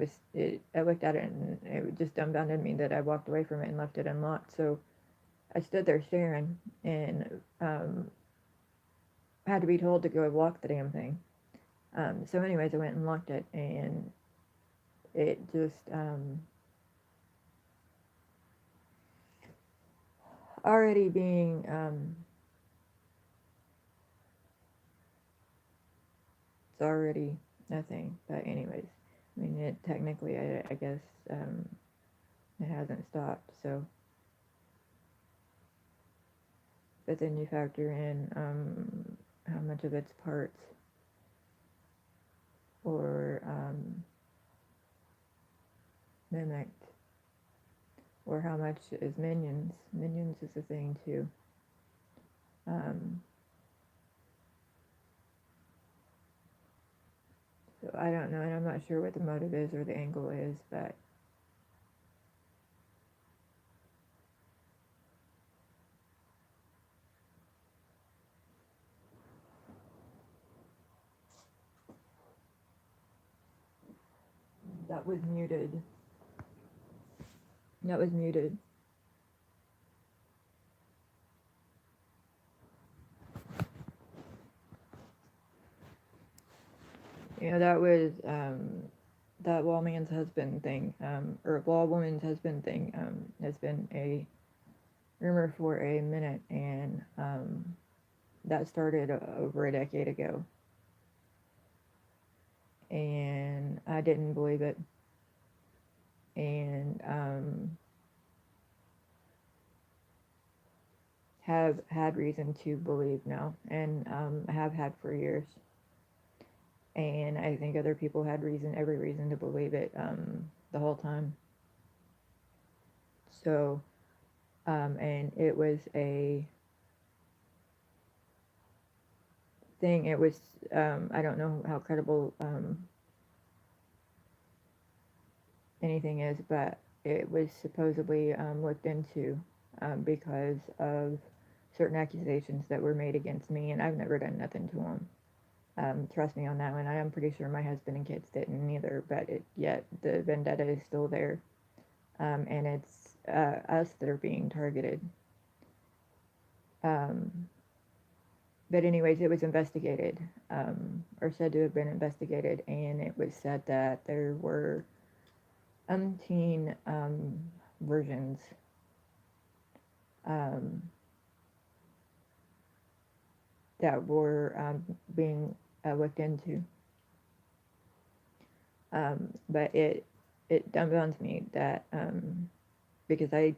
looked at it, and it just dumbfounded me that I walked away from it and left it unlocked. So I stood there staring, and had to be told to go lock the damn thing. So anyways, I went and locked it, and it just already being it's already nothing. But anyways, I mean, it technically, I guess it hasn't stopped. So, but then you factor in how much of its parts or mimicked, or how much is minions. Minions is a thing too. So I don't know, and I'm not sure what the motive is or the angle is, but that was muted. That was muted. You know, that was that lawman's husband thing, or law woman's husband thing, has been a rumor for a minute, and that started over a decade ago. And I didn't believe it. And have had reason to believe now, and have had for years. And I think other people had every reason to believe it the whole time. So, and it was thing, it was, I don't know how credible anything is, but it was supposedly looked into because of certain accusations that were made against me, and I've never done nothing to them. Trust me on that one. I am pretty sure my husband and kids didn't either, but yet the vendetta is still there, and it's us that are being targeted. But anyways, it was investigated, or said to have been investigated, and it was said that there were umpteen versions that were being looked into. But it dumbfounds me that because I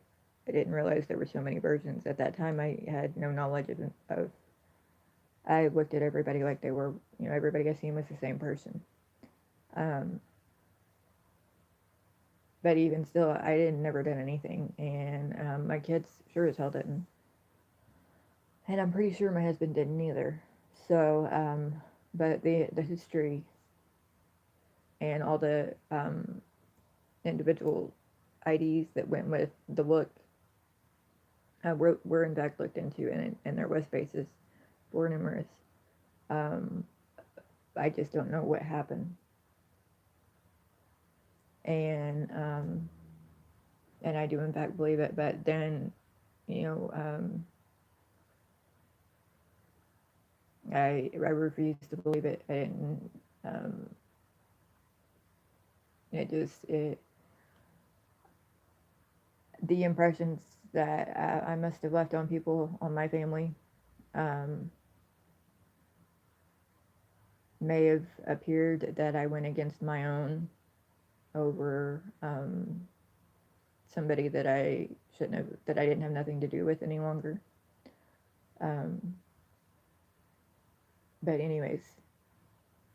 didn't realize there were so many versions. At that time, I had no knowledge of I looked at everybody like they were, everybody I seen was the same person. But even still, I never done anything, and my kids sure as hell didn't. And I'm pretty sure my husband didn't either. So, but the history and all the individual IDs that went with the look were in fact looked into, and there was basis for numerous. I just don't know what happened. And I do in fact believe it, but then, I refuse to believe it, and the impressions that I must have left on people, on my family, may have appeared that I went against my own over somebody that I shouldn't have, that I didn't have nothing to do with any longer. But anyways,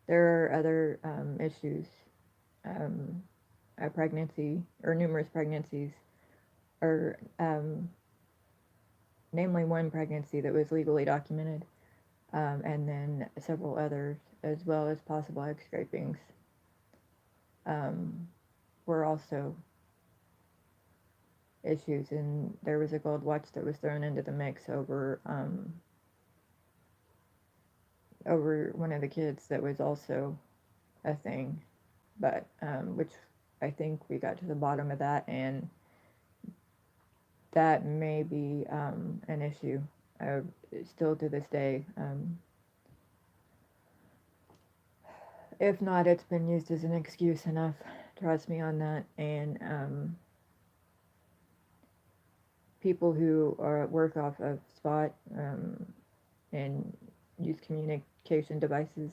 there are other issues. A pregnancy, or numerous pregnancies, or namely one pregnancy that was legally documented, and then several others, as well as possible egg scrapings, were also issues. And there was a gold watch that was thrown into the mix over one of the kids that was also a thing, but which I think we got to the bottom of that, and that may be an issue still to this day. If not, it's been used as an excuse enough. Trust me on that. And people who work off of Spot and use communication devices,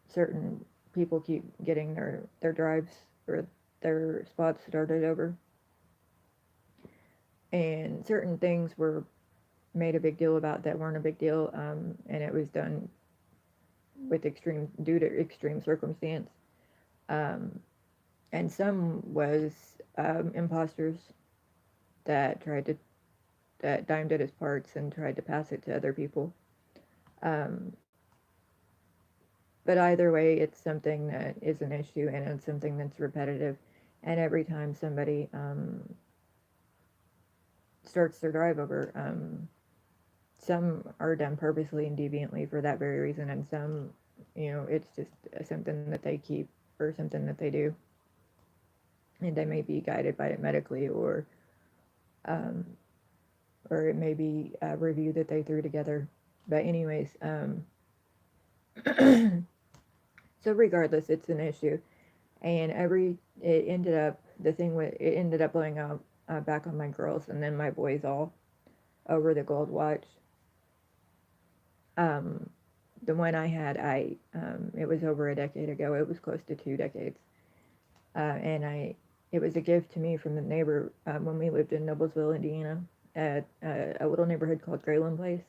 certain people keep getting their drives or their spots started over. And certain things were made a big deal about that weren't a big deal, and it was done with due to extreme circumstance. And some was imposters that dimed at his parts and tried to pass it to other people. But either way, it's something that is an issue, and it's something that's repetitive. And every time somebody starts their drive over, some are done purposely and deviantly for that very reason, and some, it's just something that they keep or something that they do, and they may be guided by it medically, or it may be a review that they threw together. But anyways, so regardless, it's an issue, and it ended up blowing out back on my girls and then my boys all over the gold watch. The one I had, it was over a decade ago. It was close to 2 decades, and it was a gift to me from the neighbor when we lived in Noblesville, Indiana, at a little neighborhood called Grayland Place.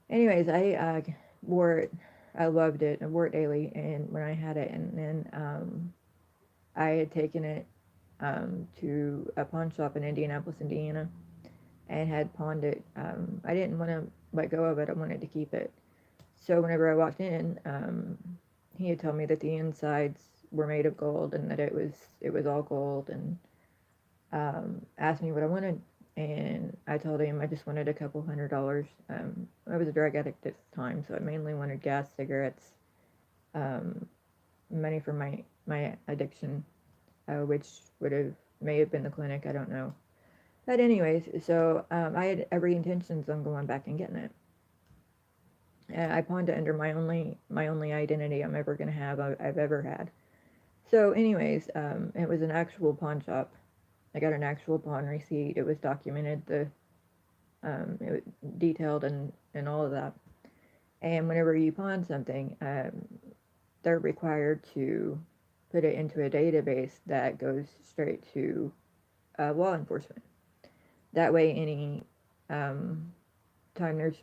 Anyways, I wore it. I loved it. I wore it daily, and when I had it, and then I had taken it to a pawn shop in Indianapolis, Indiana, and had pawned it. I didn't want to let go of it. I wanted to keep it. So whenever I walked in, he had told me that the insides were made of gold and that it was all gold, and asked me what I wanted. And I told him I just wanted a couple $100. I was a drug addict at the time, so I mainly wanted gas, cigarettes, um, money for my addiction, which may have been the clinic. I don't know. But anyways, so I had every intentions on going back and getting it. I pawned it under my only identity I'm ever gonna have. I've ever had. So anyways, it was an actual pawn shop. I got an actual pawn receipt. It was documented. It was detailed and all of that. And whenever you pawn something, they're required to put it into a database that goes straight to law enforcement. That way, any time there's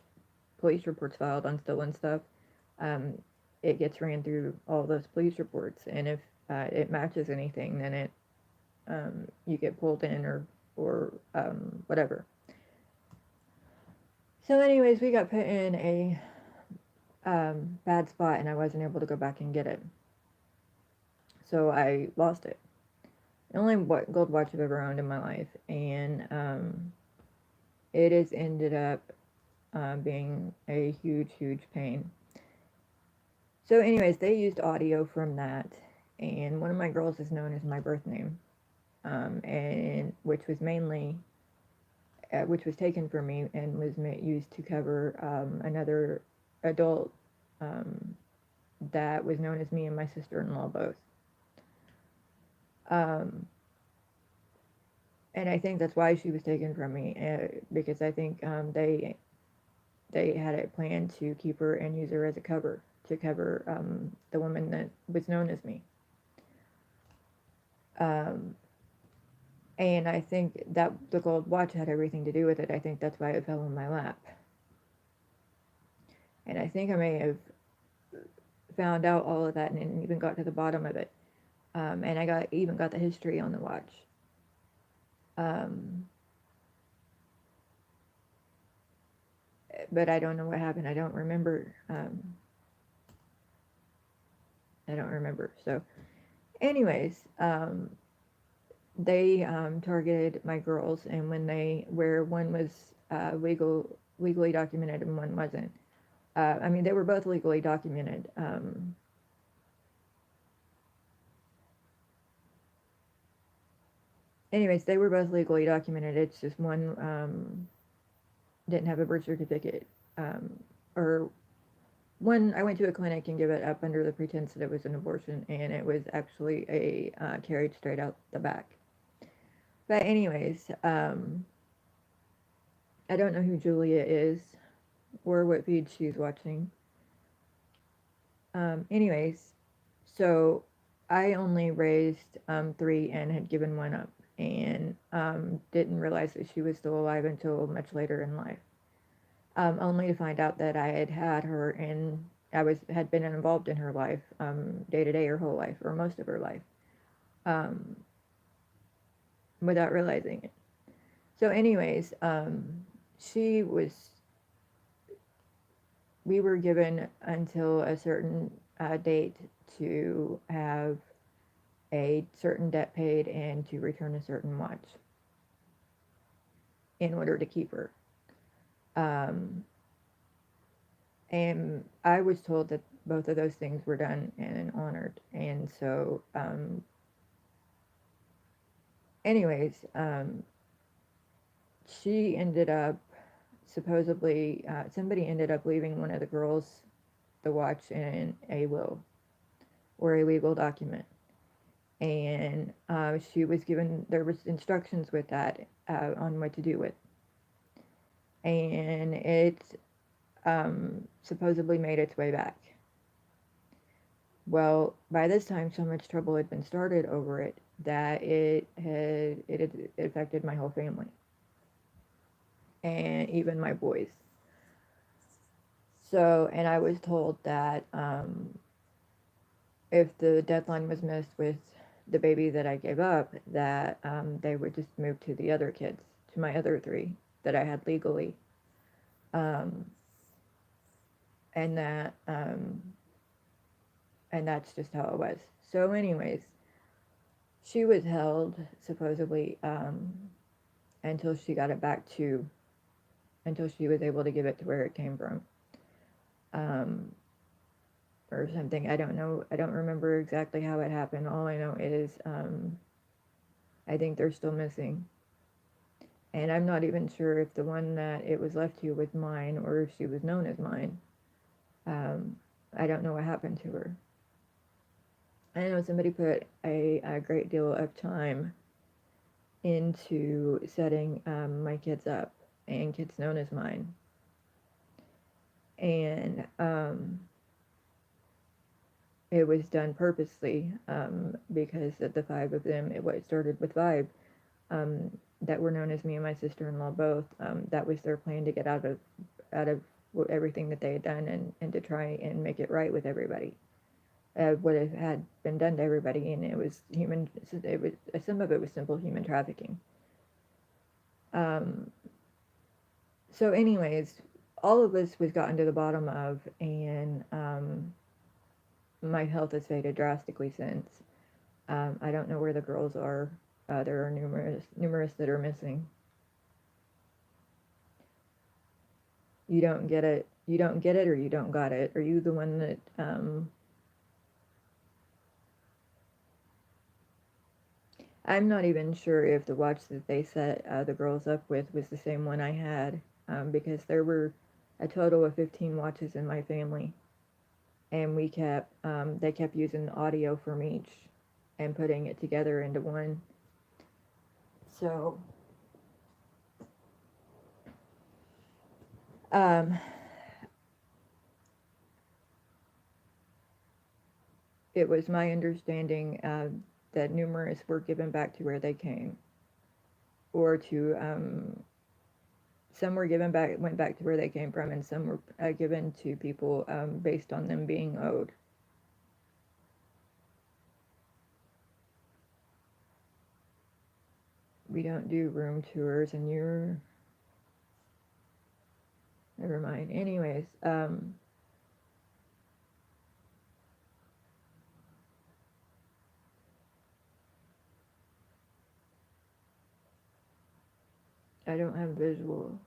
police reports filed on stolen stuff, um, it gets ran through all those police reports, and if it matches anything, then you get pulled in or whatever. So, anyways, we got put in a bad spot, and I wasn't able to go back and get it. So I lost it. The only gold watch I've ever owned in my life, and it has ended up being a huge, huge pain. So anyways, they used audio from that, and one of my girls is known as my birth name, and which was taken from me and was used to cover another adult that was known as me and my sister-in-law both. And I think that's why she was taken from me, because I think they had it planned to keep her and use her as a cover to cover the woman that was known as me. And I think that the gold watch had everything to do with it. I think that's why it fell in my lap. And I think I may have found out all of that and even got to the bottom of it. And I even got the history on the watch. But I don't know what happened. I don't remember. So, anyways, they targeted my girls, and where one was legally documented and one wasn't. I mean, they were both legally documented. Anyways, they were both legally documented. It's just one didn't have a birth certificate, or one, I went to a clinic and gave it up under the pretense that it was an abortion, and it was actually a carried straight out the back. But anyways, I don't know who Julia is or what feed she's watching. Anyways, so I only raised 3 and had given one up, and didn't realize that she was still alive until much later in life. Only to find out that I had her, and had been involved in her life, day to day, her whole life, or most of her life, without realizing it. So anyways, we were given until a certain date to have a certain debt paid and to return a certain watch in order to keep her. And I was told that both of those things were done and honored. And so, anyways, she ended up, supposedly, somebody ended up leaving one of the girls the watch in a will or a legal document. And she was given, there was instructions with that on what to do with. And it supposedly made its way back. Well, by this time, so much trouble had been started over it that it affected my whole family, and even my boys. So, and I was told that if the deadline was missed with the baby that I gave up, that they would just move to the other kids, to my other 3 that I had legally. and that's just how it was. So, anyways, she was held supposedly until she got it back to until she was able to give it to where it came from, um, or something. I don't know. I don't remember exactly how it happened. All I know is I think they're still missing. And I'm not even sure if the one that it was left to was mine or if she was known as mine. Um, I don't know what happened to her. I know somebody put a great deal of time into setting my kids up and kids known as mine. And it was done purposely because of the five of them. It started with five that were known as me and my sister-in-law both. That was their plan to get out of everything that they had done and to try and make it right with everybody. What had been done to everybody, and it was human. It was some of it was simple human trafficking. Um, so, anyways, all of this was gotten to the bottom of, and my health has faded drastically since. I don't know where the girls are. There are numerous that are missing. You don't get it. You don't get it, or you don't got it. Are you the one that? I'm not even sure if the watch that they set the girls up with was the same one I had, because there were a total of 15 watches in my family, and they kept using the audio from each and putting it together into one. So, um, it was my understanding that numerous were given back to where they came, or to some were went back to where they came from, and some were given to people based on them being owed. We don't do room tours, and you're never mind. Anyways, I don't have visual.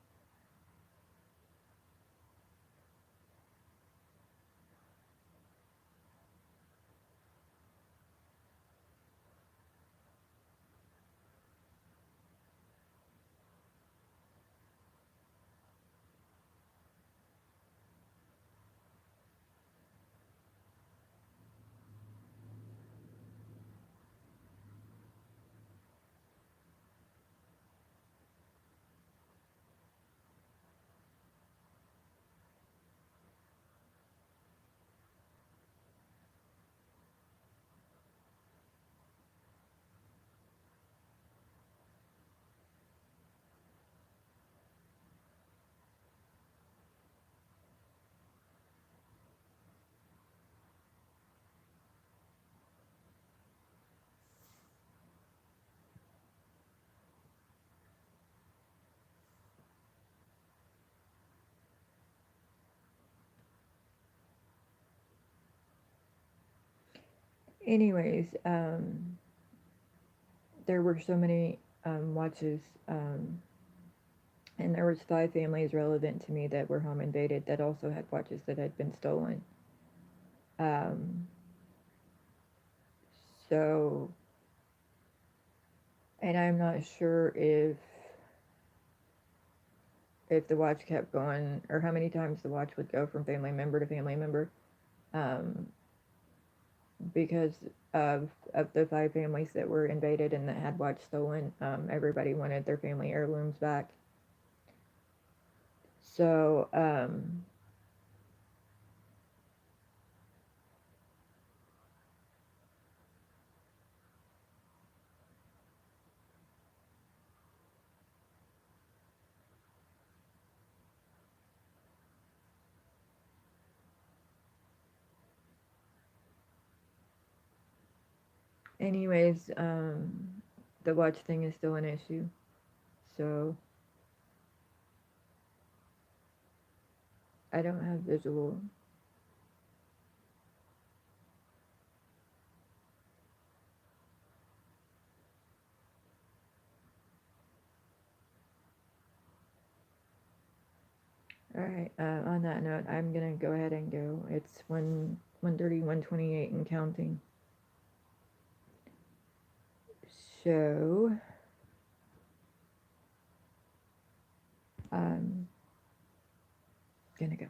Anyways, there were so many watches, and there was 5 families relevant to me that were home invaded that also had watches that had been stolen. Um, so, and I'm not sure if the watch kept going or how many times the watch would go from family member to family member, um, because of the 5 families that were invaded and that had watch stolen. Everybody wanted their family heirlooms back. So, anyways, the watch thing is still an issue. So, I don't have visual. Alright, on that note, I'm gonna go ahead and go. It's 1:30, 1:28 and counting. So, I'm gonna go.